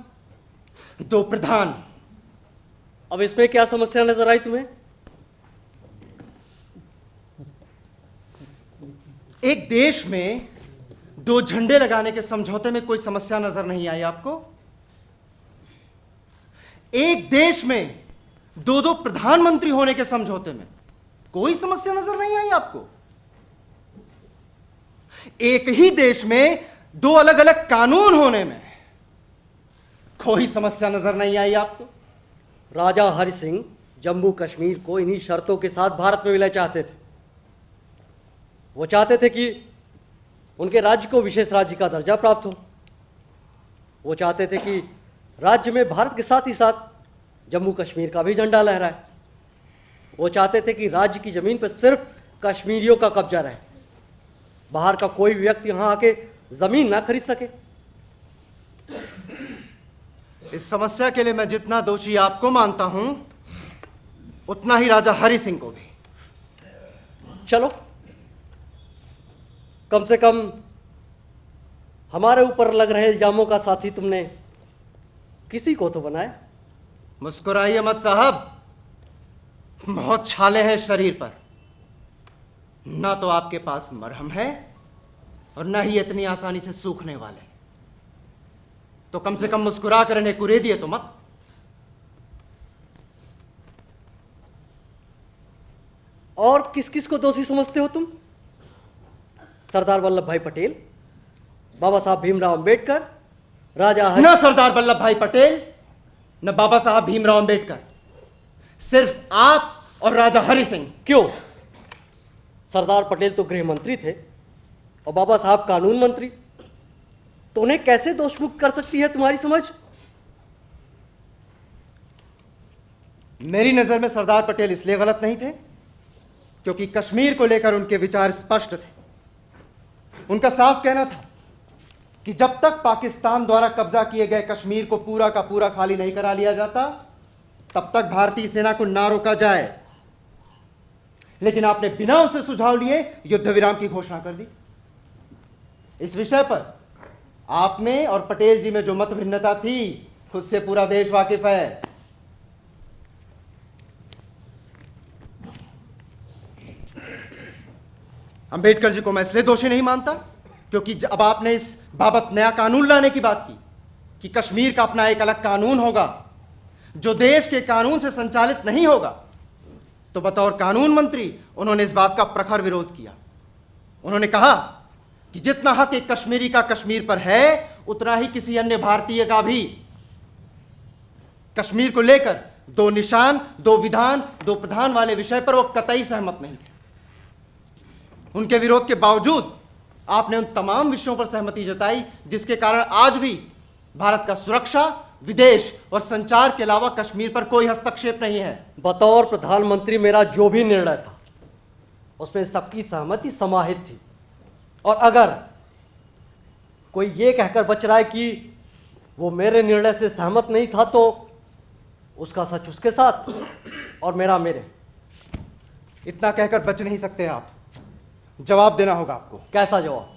दो प्रधान। अब इसमें क्या समस्या नजर आई तुम्हें? एक देश में 2 झंडे लगाने के समझौते में कोई समस्या नजर नहीं आई आपको? एक देश में 2 प्रधानमंत्री होने के समझौते में कोई समस्या नजर नहीं आई आपको? एक ही देश में 2 अलग अलग कानून होने में कोई समस्या नजर नहीं आई आपको? राजा हरि सिंह जम्मू कश्मीर को इन्हीं शर्तों के साथ भारत में विलय चाहते थे। वो चाहते थे कि उनके राज्य को विशेष राज्य का दर्जा प्राप्त हो। वो चाहते थे कि राज्य में भारत के साथ ही साथ जम्मू कश्मीर का भी झंडा लहराए। वो चाहते थे कि राज्य की जमीन पर सिर्फ कश्मीरियों का कब्जा रहे, बाहर का कोई भी व्यक्ति यहां आके जमीन ना खरीद सके। इस समस्या के लिए मैं जितना दोषी आपको मानता हूं उतना ही राजा हरि सिंह को भी। चलो, कम से कम हमारे ऊपर लग रहे इल्जामों का साथी तुमने किसी को तो बनाया। मुस्कुराइए मत साहब, बहुत छाले हैं शरीर पर। ना तो आपके पास मरहम है और ना ही इतनी आसानी से सूखने वाले। तो कम से कम मुस्कुरा कर इन्हें कुरेदिए तो मत। और किस किस को दोषी समझते हो तुम? सरदार वल्लभ भाई पटेल, बाबा साहब भीमराव अंबेडकर, राजा न सरदार वल्लभ भाई पटेल न बाबा साहब भीमराव अंबेडकर, सिर्फ आप और राजा हरि सिंह। क्यों? सरदार पटेल तो गृह मंत्री थे और बाबा साहब कानून मंत्री, तो उन्हें कैसे दोषमुक्त कर सकती है तुम्हारी समझ? मेरी नजर में सरदार पटेल इसलिए गलत नहीं थे क्योंकि कश्मीर को लेकर उनके विचार स्पष्ट थे। उनका साफ कहना था कि जब तक पाकिस्तान द्वारा कब्जा किए गए कश्मीर को पूरा का पूरा खाली नहीं करा लिया जाता, तब तक भारतीय सेना को ना रोका जाए। लेकिन आपने बिना उसे सुझाव लिए युद्ध विराम की घोषणा कर दी। इस विषय पर आप में और पटेल जी में जो मत भिन्नता थी, उससे पूरा देश वाकिफ है। अंबेडकर जी को मैं इसलिए दोषी नहीं मानता क्योंकि अब आपने इस बाबत नया कानून लाने की बात की कि कश्मीर का अपना एक अलग कानून होगा जो देश के कानून से संचालित नहीं होगा, तो बतौर कानून मंत्री उन्होंने इस बात का प्रखर विरोध किया। उन्होंने कहा कि जितना हक एक कश्मीरी का कश्मीर पर है, उतना ही किसी अन्य भारतीय का भी। कश्मीर को लेकर दो निशान, दो विधान, दो प्रधान वाले विषय पर वो कतई सहमत नहीं थे। उनके विरोध के बावजूद आपने उन तमाम विषयों पर सहमति जताई जिसके कारण आज भी भारत का सुरक्षा, विदेश और संचार के अलावा कश्मीर पर कोई हस्तक्षेप नहीं है। बतौर प्रधानमंत्री मेरा जो भी निर्णय था उसमें सबकी सहमति समाहित थी, और अगर कोई ये कहकर बच रहा है कि वो मेरे निर्णय से सहमत नहीं था, तो उसका सच उसके साथ और मेरा मेरे। इतना कहकर बच नहीं सकते आप, जवाब देना होगा आपको। कैसा जवाब?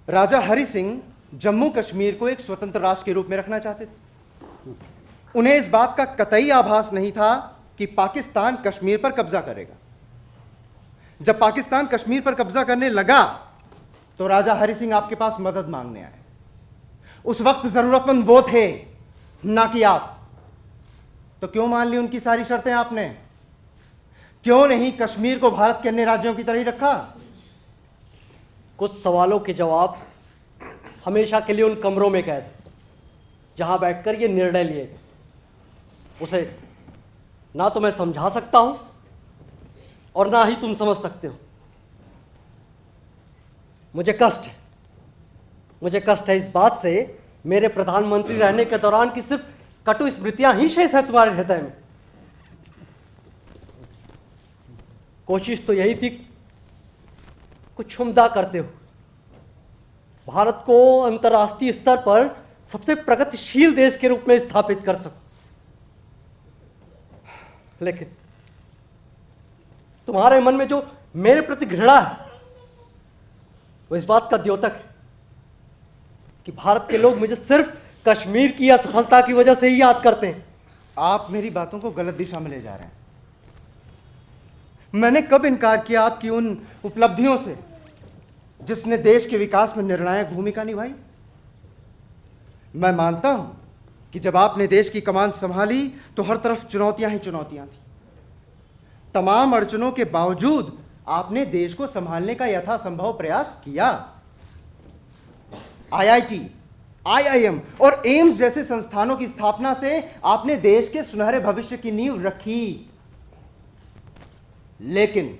राजा हरि सिंह जम्मू कश्मीर को एक स्वतंत्र राष्ट्र के रूप में रखना चाहते थे। उन्हें इस बात का कतई आभास नहीं था कि पाकिस्तान कश्मीर पर कब्जा करेगा। जब पाकिस्तान कश्मीर पर कब्जा करने लगा तो राजा हरि सिंह आपके पास मदद मांगने आए। उस वक्त जरूरतमंद वो थे, ना कि आप। तो क्यों मान ली उनकी सारी शर्तें आपने? क्यों नहीं कश्मीर को भारत के अन्य राज्यों की तरह ही रखा? कुछ सवालों के जवाब हमेशा के लिए उन कमरों में कैद जहां बैठकर ये निर्णय लिए गए, उसे ना तो मैं समझा सकता हूं और ना ही तुम समझ सकते हो। मुझे कष्ट है इस बात से मेरे प्रधानमंत्री रहने के दौरान की सिर्फ कटु स्मृतियां ही शेष है तुम्हारे हृदय में। कोशिश तो यही थी कुछ उम्दा करते हो, भारत को अंतर्राष्ट्रीय स्तर पर सबसे प्रगतिशील देश के रूप में स्थापित कर सको। लेकिन तुम्हारे मन में जो मेरे प्रति घृणा है वो इस बात का द्योतक है कि भारत के लोग मुझे सिर्फ कश्मीर की असफलता की वजह से ही याद करते हैं। आप मेरी बातों को गलत दिशा में ले जा रहे हैं। मैंने कब इनकार किया आपकी उन उपलब्धियों से जिसने देश के विकास में निर्णायक भूमिका निभाई? मैं मानता हूं कि जब आपने देश की कमान संभाली तो हर तरफ चुनौतियां ही चुनौतियां थी। तमाम अड़चनों के बावजूद आपने देश को संभालने का यथासंभव प्रयास किया। IIT, IIM और एम्स जैसे संस्थानों की स्थापना से आपने देश के सुनहरे भविष्य की नींव रखी। लेकिन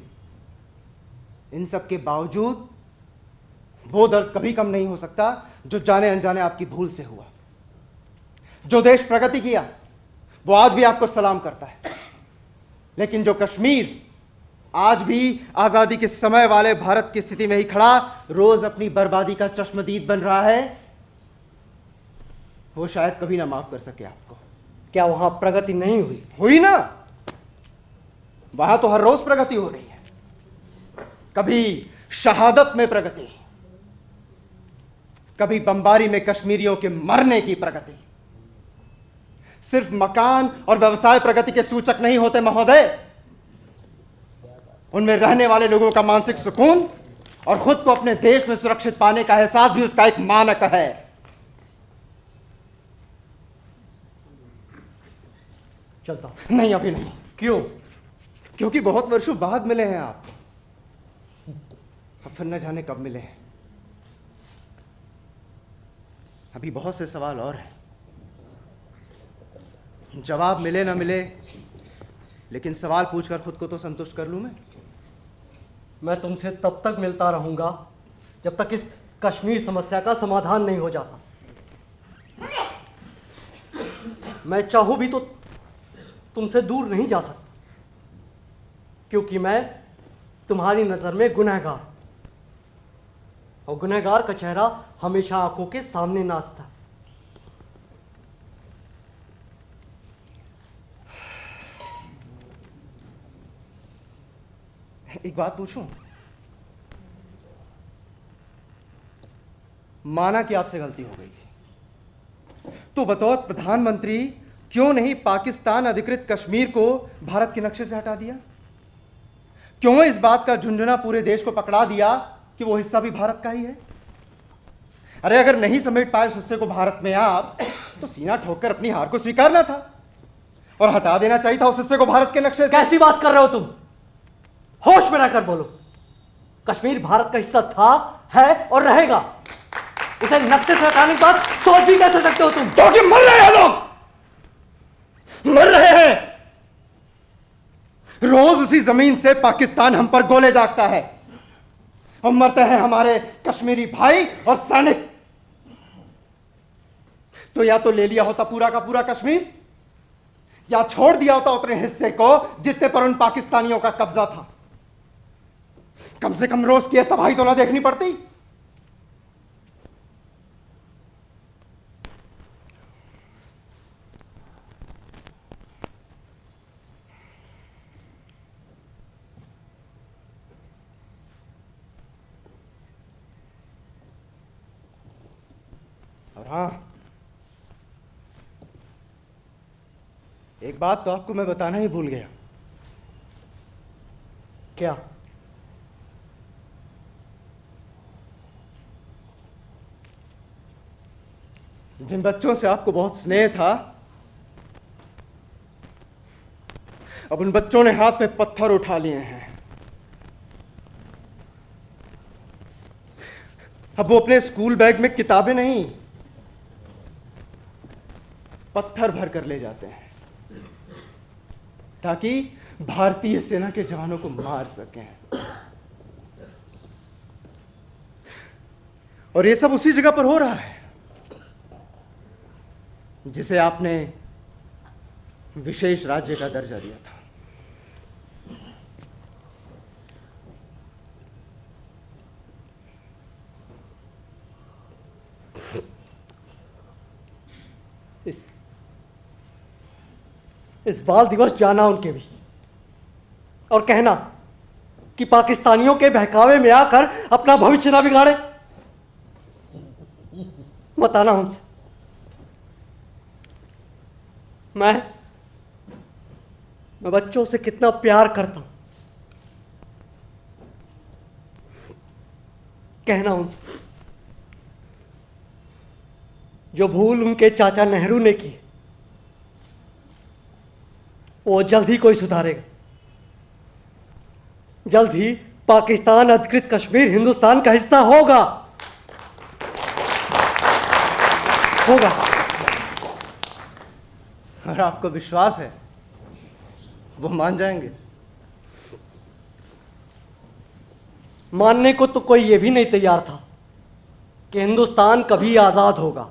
इन सब के बावजूद वो दर्द कभी कम नहीं हो सकता जो जाने अनजाने आपकी भूल से हुआ। जो देश प्रगति किया वो आज भी आपको सलाम करता है, लेकिन जो कश्मीर आज भी आजादी के समय वाले भारत की स्थिति में ही खड़ा रोज अपनी बर्बादी का चश्मदीद बन रहा है, वो शायद कभी ना माफ कर सके आपको। क्या वहां प्रगति नहीं हुई? हुई ना। वहां तो हर रोज प्रगति हो रही है। कभी शहादत में प्रगति, कभी बमबारी में कश्मीरियों के मरने की प्रगति। सिर्फ मकान और व्यवसाय प्रगति के सूचक नहीं होते महोदय, उनमें रहने वाले लोगों का मानसिक सुकून और खुद को अपने देश में सुरक्षित पाने का एहसास भी उसका एक मानक है। चलता नहीं, अभी नहीं। क्यों? क्योंकि बहुत वर्षों बाद मिले हैं आप, अब फिर न जाने कब मिले हैं। अभी बहुत से सवाल और हैं, जवाब मिले ना मिले, लेकिन सवाल पूछकर खुद को तो संतुष्ट कर लूं मैं तुमसे तब तक मिलता रहूंगा जब तक इस कश्मीर समस्या का समाधान नहीं हो जाता। मैं चाहूं भी तो तुमसे दूर नहीं जा सकता, क्योंकि मैं तुम्हारी नजर में गुनहगार, और गुनहगार का चेहरा हमेशा आंखों के सामने नाचता। एक बात पूछूं? माना कि आपसे गलती हो गई थी, तो बतौर प्रधानमंत्री क्यों नहीं पाकिस्तान अधिकृत कश्मीर को भारत के नक्शे से हटा दिया? क्यों इस बात का झुंझुना पूरे देश को पकड़ा दिया कि वो हिस्सा भी भारत का ही है? अरे अगर नहीं समेट पाए उस हिस्से को भारत में आप, तो सीना ठोककर अपनी हार को स्वीकारना था और हटा देना चाहिए था उस हिस्से को भारत के नक्शे से। कैसी बात कर रहे हो तुम? होश में रहकर बोलो। कश्मीर भारत का हिस्सा था, है और रहेगा। उसे नक्शे से हटाने की बात सोच भी कैसे सकते हो तुम? क्योंकि मर रहे हैं लोग, मर रहे हैं। रोज उसी जमीन से पाकिस्तान हम पर गोले दागता है और मरते हैं हमारे कश्मीरी भाई और सैनिक। तो या तो ले लिया होता पूरा का पूरा कश्मीर, या छोड़ दिया होता उतने हिस्से को जितने पर उन पाकिस्तानियों का कब्जा था। कम से कम रोज की तबाही तो ना देखनी पड़ती। और हाँ, एक बात तो आपको मैं बताना ही भूल गया। क्या? जिन बच्चों से आपको बहुत स्नेह था, अब उन बच्चों ने हाथ में पत्थर उठा लिए हैं। अब वो अपने स्कूल बैग में किताबें नहीं, पत्थर भर कर ले जाते हैं ताकि भारतीय सेना के जवानों को मार सकें। और ये सब उसी जगह पर हो रहा है जिसे आपने विशेष राज्य का दर्जा दिया था। इस बाल दिवस जाना उनके बीच और कहना कि पाकिस्तानियों के बहकावे में आकर अपना भविष्य ना बिगाड़े। बताना उनसे मैं बच्चों से कितना प्यार करता हूं। कहना उनसे जो भूल उनके चाचा नेहरू ने की वो जल्द ही कोई सुधारेगा। जल्द ही पाकिस्तान अधिकृत कश्मीर हिंदुस्तान का हिस्सा होगा। और आपको विश्वास है वो मान जाएंगे? मानने को तो कोई ये भी नहीं तैयार था कि हिंदुस्तान कभी आजाद होगा।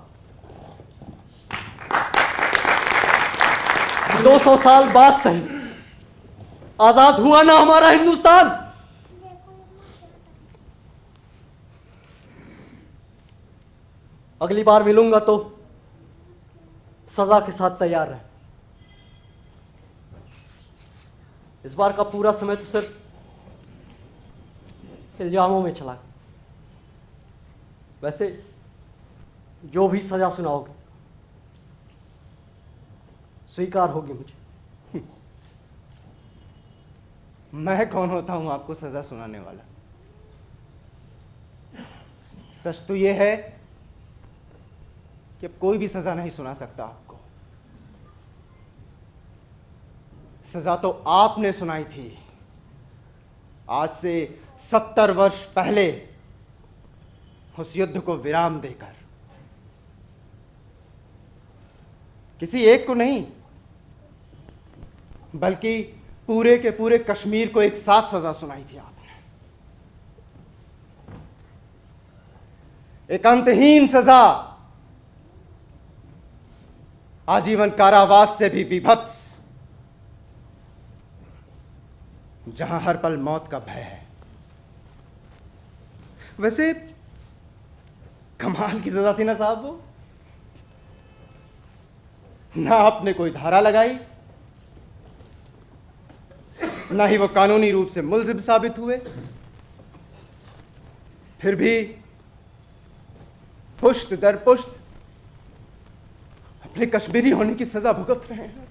200 साल बाद सही आजाद हुआ ना हमारा हिंदुस्तान। अगली बार मिलूंगा तो सजा के साथ तैयार रहे। इस बार का पूरा समय तो सिर्फ इल्जामों में चला। वैसे जो भी सजा सुनाओगे स्वीकार होगी मुझे। मैं कौन होता हूं आपको सजा सुनाने वाला? सच तो यह है कि अब कोई भी सजा नहीं सुना सकता आपको। सजा तो आपने सुनाई थी आज से 70 वर्ष पहले, उस युद्ध को विराम देकर। किसी एक को नहीं, बल्कि पूरे के पूरे कश्मीर को एक साथ सजा सुनाई थी आपने। एक अंतहीन सजा, आजीवन कारावास से भी विभत्स, जहां हर पल मौत का भय है। वैसे कमाल की सजा थी ना साहब वो। ना आपने कोई धारा लगाई, ना ही वो कानूनी रूप से मुल्जिम साबित हुए, फिर भी पुश्त दर पुश्त अपने कश्मीरी होने की सजा भुगत रहे हैं।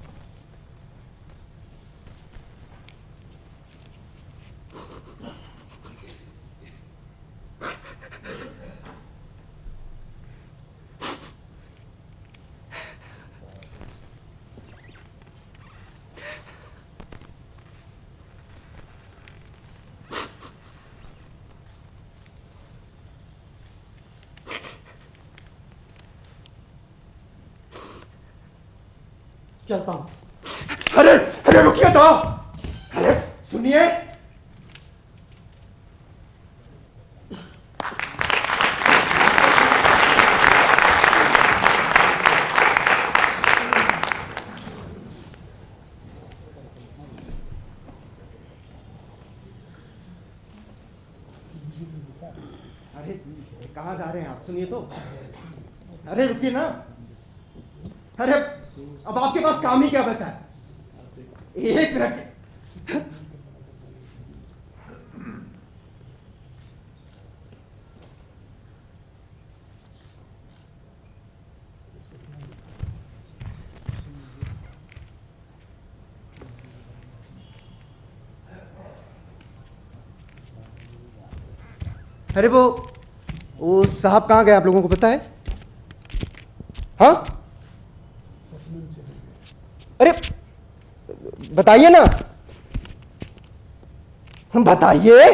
चलता हूं। अरे अरे रुकिए तो, अरे सुनिए। अरे कहाँ जा रहे हैं आप? सुनिए तो। अरे रुकिए ना। अरे अब आपके पास काम ही क्या बचा है? एक मिनट। अरे वो साहब कहाँ गए? आप लोगों को पता है? हाँ, अरे बताइए ना, बताइए।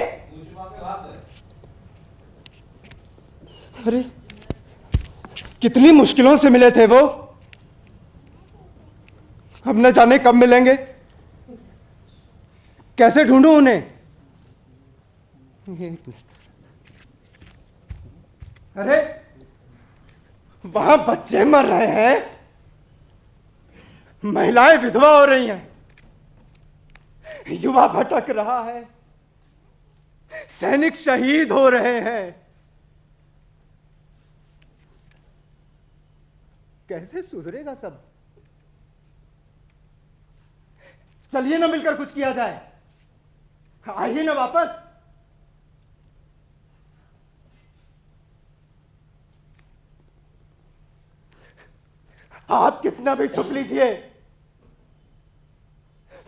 अरे कितनी मुश्किलों से मिले थे वो, अब न जाने कब मिलेंगे। कैसे ढूंढूं उन्हें? अरे वहां बच्चे मर रहे हैं, महिलाएं विधवा हो रही हैं, युवा भटक रहा है, सैनिक शहीद हो रहे हैं। कैसे सुधरेगा सब? चलिए ना मिलकर कुछ किया जाए। आइए ना वापस। आप कितना भी छुप लीजिए,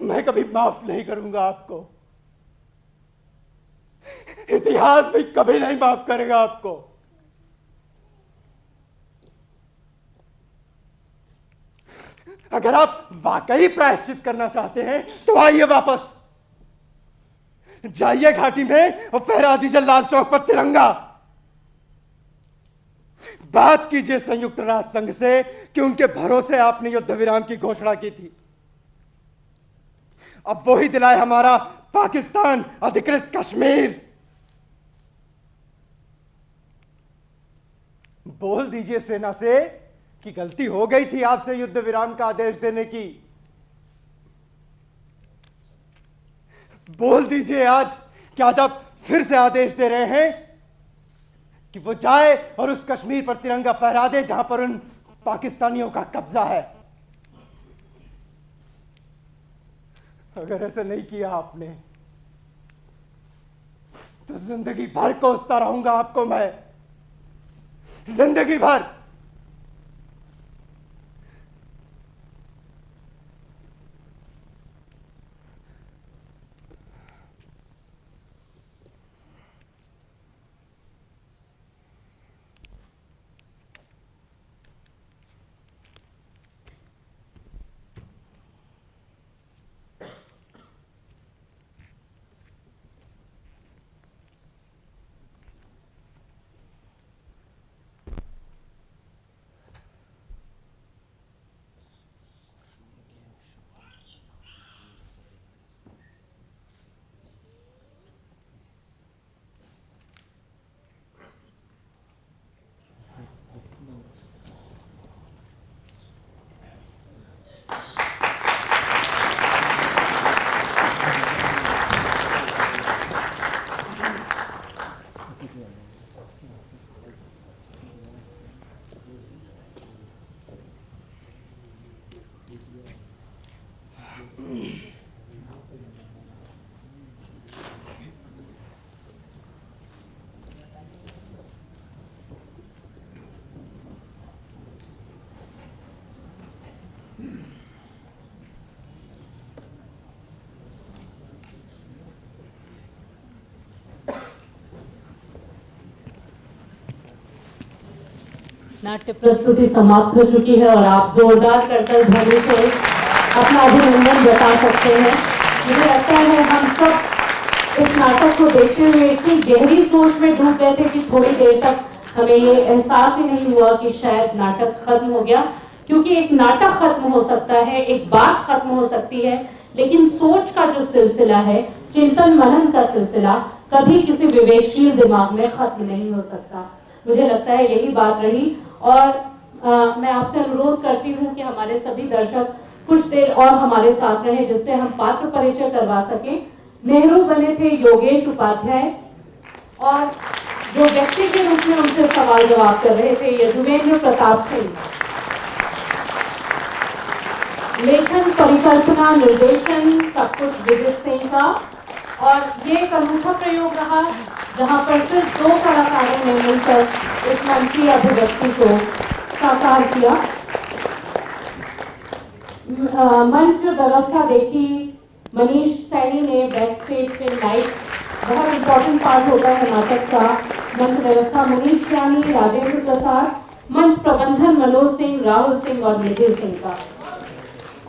मैं कभी माफ नहीं करूंगा आपको। इतिहास भी कभी नहीं माफ करेगा आपको। अगर आप वाकई प्रायश्चित करना चाहते हैं तो आइए वापस, जाइए घाटी में और फहरा दीजिए लाल चौक पर तिरंगा। बात कीजिए संयुक्त राष्ट्र संघ से कि उनके भरोसे आपने युद्ध विराम की घोषणा की थी, अब वही दिलाए हमारा पाकिस्तान अधिकृत कश्मीर। बोल दीजिए सेना से कि गलती हो गई थी आपसे युद्ध विराम का आदेश देने की। बोल दीजिए आज कि आज आप फिर से आदेश दे रहे हैं कि वो जाए और उस कश्मीर पर तिरंगा फहरा दे जहां पर उन पाकिस्तानियों का कब्जा है। अगर ऐसा नहीं किया आपने तो जिंदगी भर कोसता रहूंगा आपको मैं, जिंदगी भर। नाट्य प्रस्तुति समाप्त हो चुकी है और आप जोरदार करतल ध्वनि से अपना अभिनंदन बता सकते हैं। मुझे लगता है हम सब इस नाटक को देखते हुए इतनी गहरी सोच में डूब गए थे कि थोड़ी देर तक हमें ये एहसास ही नहीं हुआ कि शायद नाटक खत्म हो गया, क्योंकि एक नाटक खत्म हो सकता है, एक बात खत्म हो सकती है, लेकिन सोच का जो सिलसिला है, चिंतन मनन का सिलसिला कभी किसी विवेकशील दिमाग में खत्म नहीं हो सकता। मुझे लगता है यही बात रही और मैं आपसे अनुरोध करती हूँ कि हमारे सभी दर्शक कुछ देर और हमारे साथ रहे जिससे हम पात्र परिचय करवा सकें। नेहरू बने थे योगेश उपाध्याय और जो व्यक्ति के रूप में उनसे सवाल जवाब कर रहे थे यजुवेंद्र प्रताप सिंह। लेखन, परिकल्पना, निर्देशन सब कुछ विदित सिंह का और ये एक अनूठा प्रयोग रहा जहां पर सिर्फ 2 कलाकारों ने मिलकर इस मंच की अभिव्यक्ति को साकार किया। मंच व्यवस्था देखी मनीष सैनी ने, बैक स्टेज पे लाइट बहुत इंपॉर्टेंट पार्ट होता है नाटक का। मंच व्यवस्था मनीष सैनी, राजेंद्र प्रसाद, मंच प्रबंधन मनोज सिंह, राहुल सिंह और निधि सिंह का।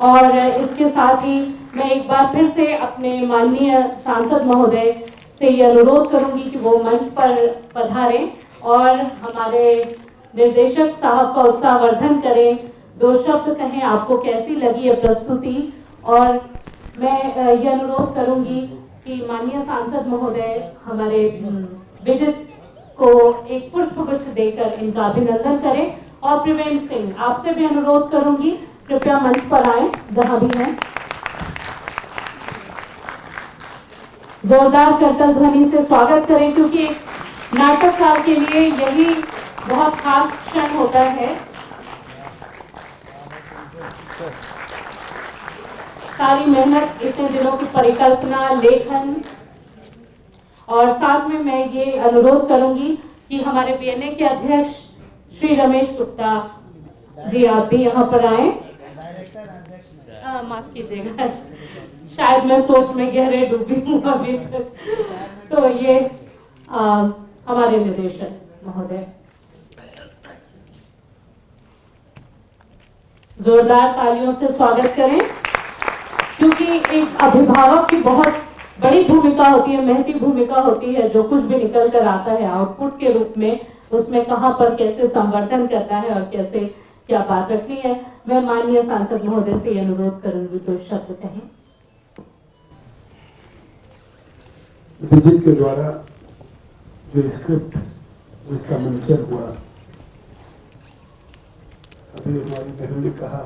और इसके साथ ही मैं एक बार फिर से अपने माननीय सांसद महोदय से ये अनुरोध करूंगी कि वो मंच पर पधारें और हमारे निर्देशक साहब का उत्साहवर्धन करें, 2 शब्द कहें आपको कैसी लगी ये प्रस्तुति। और मैं ये अनुरोध करूंगी कि माननीय सांसद महोदय हमारे विजित को एक पुष्पगुच्छ देकर इनका अभिनंदन करें। और प्रिवेंद्र सिंह, आपसे भी अनुरोध करूंगी कृपया मंच पर आए जहां भी हैं। जोरदार करतल ध्वनि से स्वागत करें, क्योंकि एक नाटककार के लिए यही बहुत खास क्षण होता है। सारी मेहनत, इतने दिनों की परिकल्पना, लेखन और साथ में मैं ये अनुरोध करूंगी कि हमारे बीएनए के अध्यक्ष श्री रमेश गुप्ता जी आप भी यहाँ पर आए। माफ कीजिएगा, शायद मैं सोच में गहरे डूबी हूँ अभी तक। तो ये हमारे निदेशक महोदय, जोरदार तालियों से स्वागत करें, क्योंकि एक अभिभावक की बहुत बड़ी भूमिका होती है, महती भूमिका होती है। जो कुछ भी निकल कर आता है आउटपुट के रूप में, उसमें कहाँ पर कैसे संवर्धन करना है और कैसे क्या बात रखनी है। मैं माननीय सांसद महोदय से अनुरोध करूंगी 2 शब्द कहें। विजित के द्वारा जो स्क्रिप्ट जिसका मंचन हुआ, अभी हमारी बहन ने कहा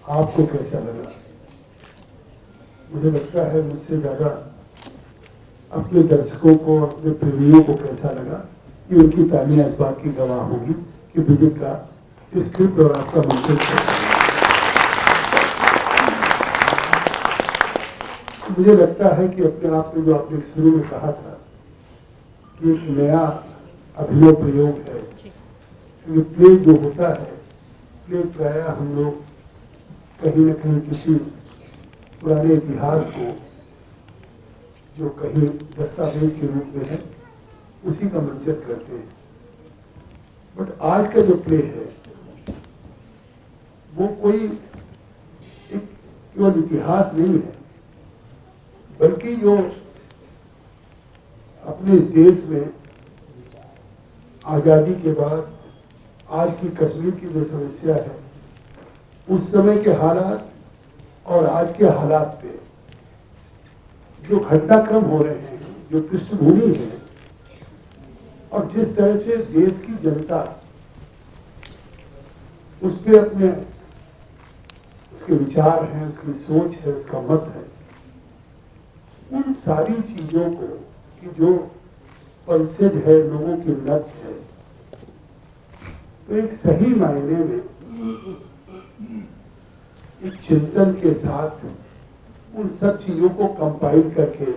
आपको कैसा लगा। मुझे लगता है मुझसे ज्यादा अपने दर्शकों को, अपने प्रेमियों को कैसा लगा, कि उनकी तालियां इस बात की गवाह होगी कि विजित का स्क्रिप्ट और आपका मंचन मुझे लगता है कि अपने आप में जो आपने शुरू में कहा था कि एक नया अभिनव प्रयोग है, क्योंकि प्ले जो होता है, प्ले प्रायः हम लोग कहीं न कहीं किसी पुराने इतिहास को जो कहीं दस्तावेज के रूप में है उसी का मंचन करते हैं। बट आज का जो प्ले है वो कोई एक केवल इतिहास नहीं है, बल्कि जो अपने इस देश में आजादी के बाद आज की कश्मीर की जो समस्या है, उस समय के हालात और आज के हालात पे जो घटनाक्रम हो रहे हैं, जो पृष्ठभूमि है, और जिस तरह से देश की जनता उस पे अपने उसके विचार हैं, उसकी सोच है, उसका मत है, उन सारी चीजों को कि जो पल्सेज है, लोगों की नब्ज है, तो एक सही मायने में एक चिंतन के साथ उन सब चीजों को कंपाइल करके,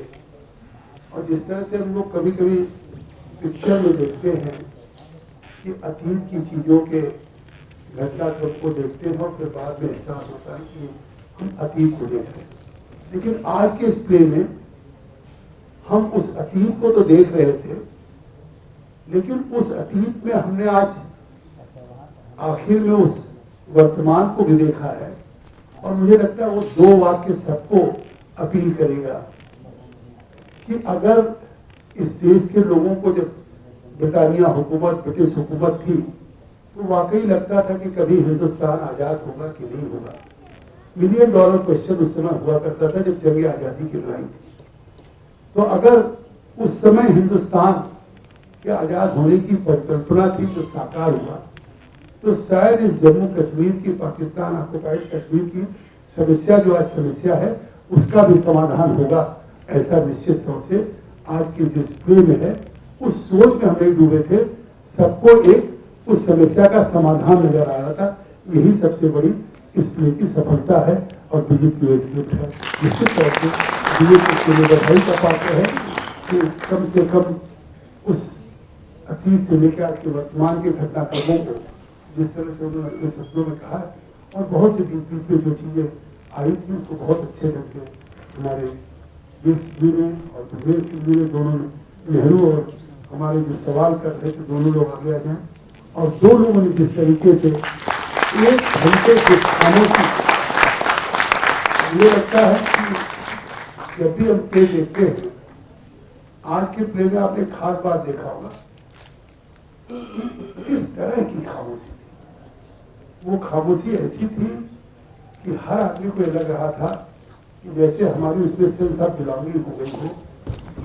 और जिस तरह से हम लोग कभी कभी पिक्चर में देखते हैं कि अतीत की चीजों के घटनाक्रम को देखते हैं और फिर बाद में एहसास होता है कि हम अतीत को देख रहे हैं, लेकिन आज के इस प्ले में हम उस अतीत को तो देख रहे थे, लेकिन उस अतीत में हमने आज आखिर में उस वर्तमान को भी देखा है। और मुझे लगता है वो दो वाक्य सबको अपील करेगा कि अगर इस देश के लोगों को जब ब्रिटानिया हुकूमत, ब्रिटिश हुकूमत थी, तो वाकई लगता था कि कभी हिंदुस्तान आजाद होगा कि नहीं होगा। $1 मिलियन क्वेश्चन उस समय हुआ करता था जब जंग आजादी की लड़ाई थी। तो अगर उस समय हिंदुस्तान के आजाद होने की परिकल्पना थी जो साकार हुआ, तो शायद इस जम्मू कश्मीर की, पाकिस्तान ऑक्युपाइड कश्मीर की समस्या जो आज समस्या है, उसका भी समाधान होगा। ऐसा निश्चित तौर से आज की जिस प्ले में है, उस सोच में हम नहीं डूबे थे, सबको एक उस समस्या का समाधान नजर आ रहा था। यही सबसे बड़ी इस प्ले की सफलता है और बीजेपी की स्क्रिप्ट है। निश्चित तौर से बीजेपी के लिए बधाई का पात्र है कि कम से कम उस अतीत से लेकर आज के वर्तमान के घटनाक्रमों को जिस तरह से उन्होंने अपने शब्दों में कहा है, और बहुत सी बीच बीच में जो चीजें आई थी उसको बहुत अच्छे ढंग से हमारे जी ने और भूपेश सिंह जी ने, दोनों ने, नेहरू और हमारे जो सवाल कर रहे थे, दोनों लोग आगे आ जाए। और दो लोगों ने जिस तरीके से एक घंटे के खामोशी, मुझे लगता है कि जब भी हम प्ले देखते हैं, आज के प्ले में आपने खास बात देखा होगा किस तरह की खामोशी थी। वो खामोशी ऐसी थी कि हर आदमी को लग रहा था कि जैसे हमारी उसमें सेंस ऑफ बिलोंगिंग हो गई हो,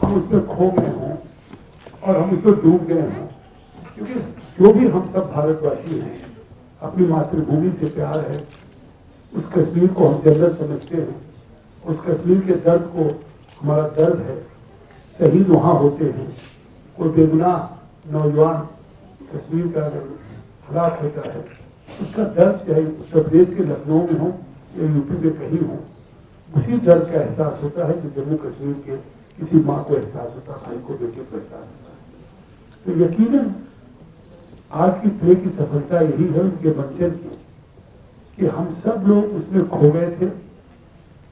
हम उसमें खो गए हों और हम उसमें डूब गए हों। क्योंकि जो भी हम सब भारतवासी हैं, अपनी मातृभूमि से प्यार है, उस कश्मीर को हम जन्नत समझते हैं, उस कश्मीर के दर्द को हमारा दर्द है। शहीद वहाँ होते हैं, कोई बेगुनाह नौजवान कश्मीर का अगर हलाक होता है, उसका दर्द चाहे उत्तर प्रदेश के लखनऊ में हो या यूपी में कहीं हो, उसी दर्द का एहसास होता है कि जम्मू कश्मीर के किसी माँ को एहसास होता है, भाई को, बेटे को एहसास होता है। तो यकीनन आज की प्ले की सफलता यही है उनके मंचन की कि हम सब लोग उसमें खो गए थे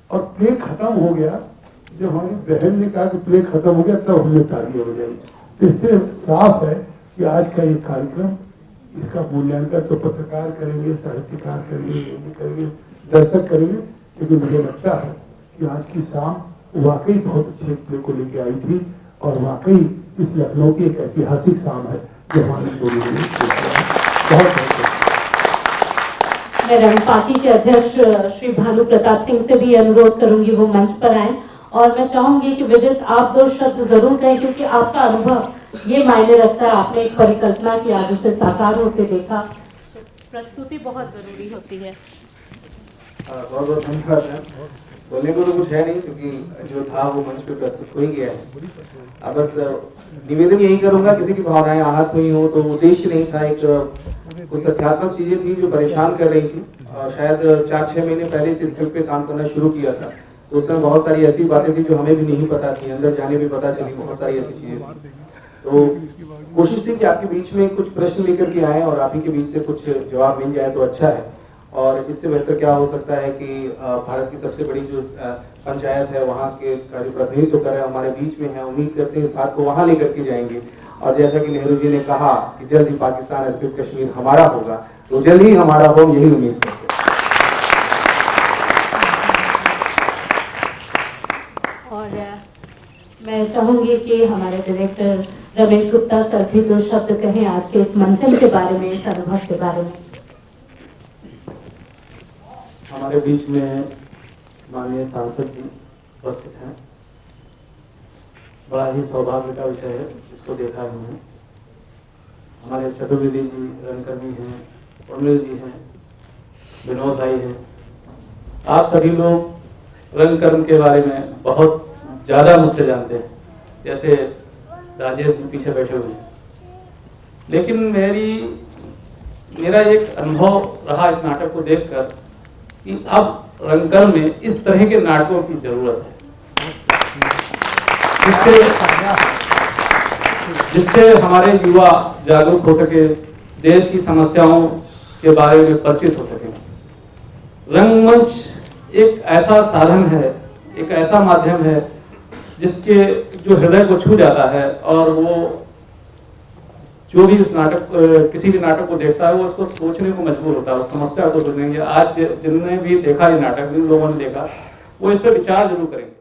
और प्ले खत्म हो गया। जब हमारी बहन ने कहा कि प्ले खत्म हो गया, तब हमने तालियां बजाई। तो इससे साफ है कि आज का ये कार्यक्रम, इसका मूल्यांकन तो पत्रकार करेंगे, साहित्यकार करेंगे, करेंगे, दर्शक करेंगे, लेकिन मुझे लगता है कि आज की शाम वाकई बहुत अच्छे प्ले को लेके आई थी और वाकई इस लखनऊ की एक ऐतिहासिक शाम है जो हमारे दोनों ने बहुत मैं पार्टी के अध्यक्ष श्री भानु प्रताप सिंह से भी अनुरोध करूंगी वो मंच पर आए, और मैं चाहूंगी कि विजित आप दो शब्द जरूर कहें, क्योंकि आपका अनुभव ये मायने रखता है। आपने एक परिकल्पना की, आज उसे साकार होते देखा, प्रस्तुति बहुत जरूरी होती है। बहुत बहुत धन्यवाद मैम। बोलने को तो कुछ है नहीं, क्योंकि जो था वो मंच पे प्रस्तुत हो ही गया है। अब बस निवेदन यही करूंगा, किसी की भावनाएं आहत हुई हो तो उद्देश्य नहीं था, एक कुछ तथ्यात्मक चीजें थी जो परेशान कर रही थी, और शायद 4-6 महीने पहले इस स्क्रिप्ट पे काम करना शुरू किया था, तो उस समय बहुत सारी ऐसी बातें थी जो हमें भी नहीं पता थी, अंदर जाने भी पता चली, बहुत सारी ऐसी चीजें थी। तो कोशिश थी कि आपके बीच में कुछ प्रश्न लेकर के आए और आप ही के बीच से कुछ जवाब मिल जाए तो अच्छा है। और इससे बेहतर क्या हो सकता है कि भारत की सबसे बड़ी जो पंचायत है वहाँ के का जो प्रतिनिधित्व कर रहे हैं हमारे बीच में है, उम्मीद करते हैं इस बात को वहाँ लेकर के जाएंगे। और जैसा कि नेहरू जी ने कहा कि जल्द ही पाकिस्तान और फिर कश्मीर हमारा होगा, तो जल्द ही हमारा हो, यही उम्मीद करते हैं। मैं चाहूंगी कि हमारे डायरेक्टर रमेश गुप्ता सर भी दो शब्द कहें आज के इस मंचन के बारे में, इस अनुभव के बारे में। हमारे बीच में माननीय सांसद जी उपस्थित हैं। बड़ा ही सौभाग्य का विषय है, इसको देखा है हमने। हमारे चतुर्वेदी जी रंगकर्मी हैं, उर्मिल जी हैं, विनोद भाई हैं। आप सभी लोग रंगकर्म के बारे में बहुत ज़्यादा मुझसे जानते हैं, जैसे राजेश जी पीछे बैठे हुए हैं। लेकिन मेरा एक अनुभव रहा इस नाटक को देखकर कि अब रंगकर्म में इस तरह के नाटकों की जरूरत है, जिससे हमारे युवा जागरूक हो सके, देश की समस्याओं के बारे में परिचित हो सके। रंगमंच एक ऐसा साधन है, एक ऐसा माध्यम है जिसके जो हृदय को छू जाता है, और वो जो भी इस नाटक किसी भी नाटक को देखता है वो उसको सोचने को मजबूर होता है, उस समस्या को सुनेंगे। आज जिनने भी देखा ये नाटक, जिन लोगों ने देखा, वो इस पर विचार जरूर करेंगे।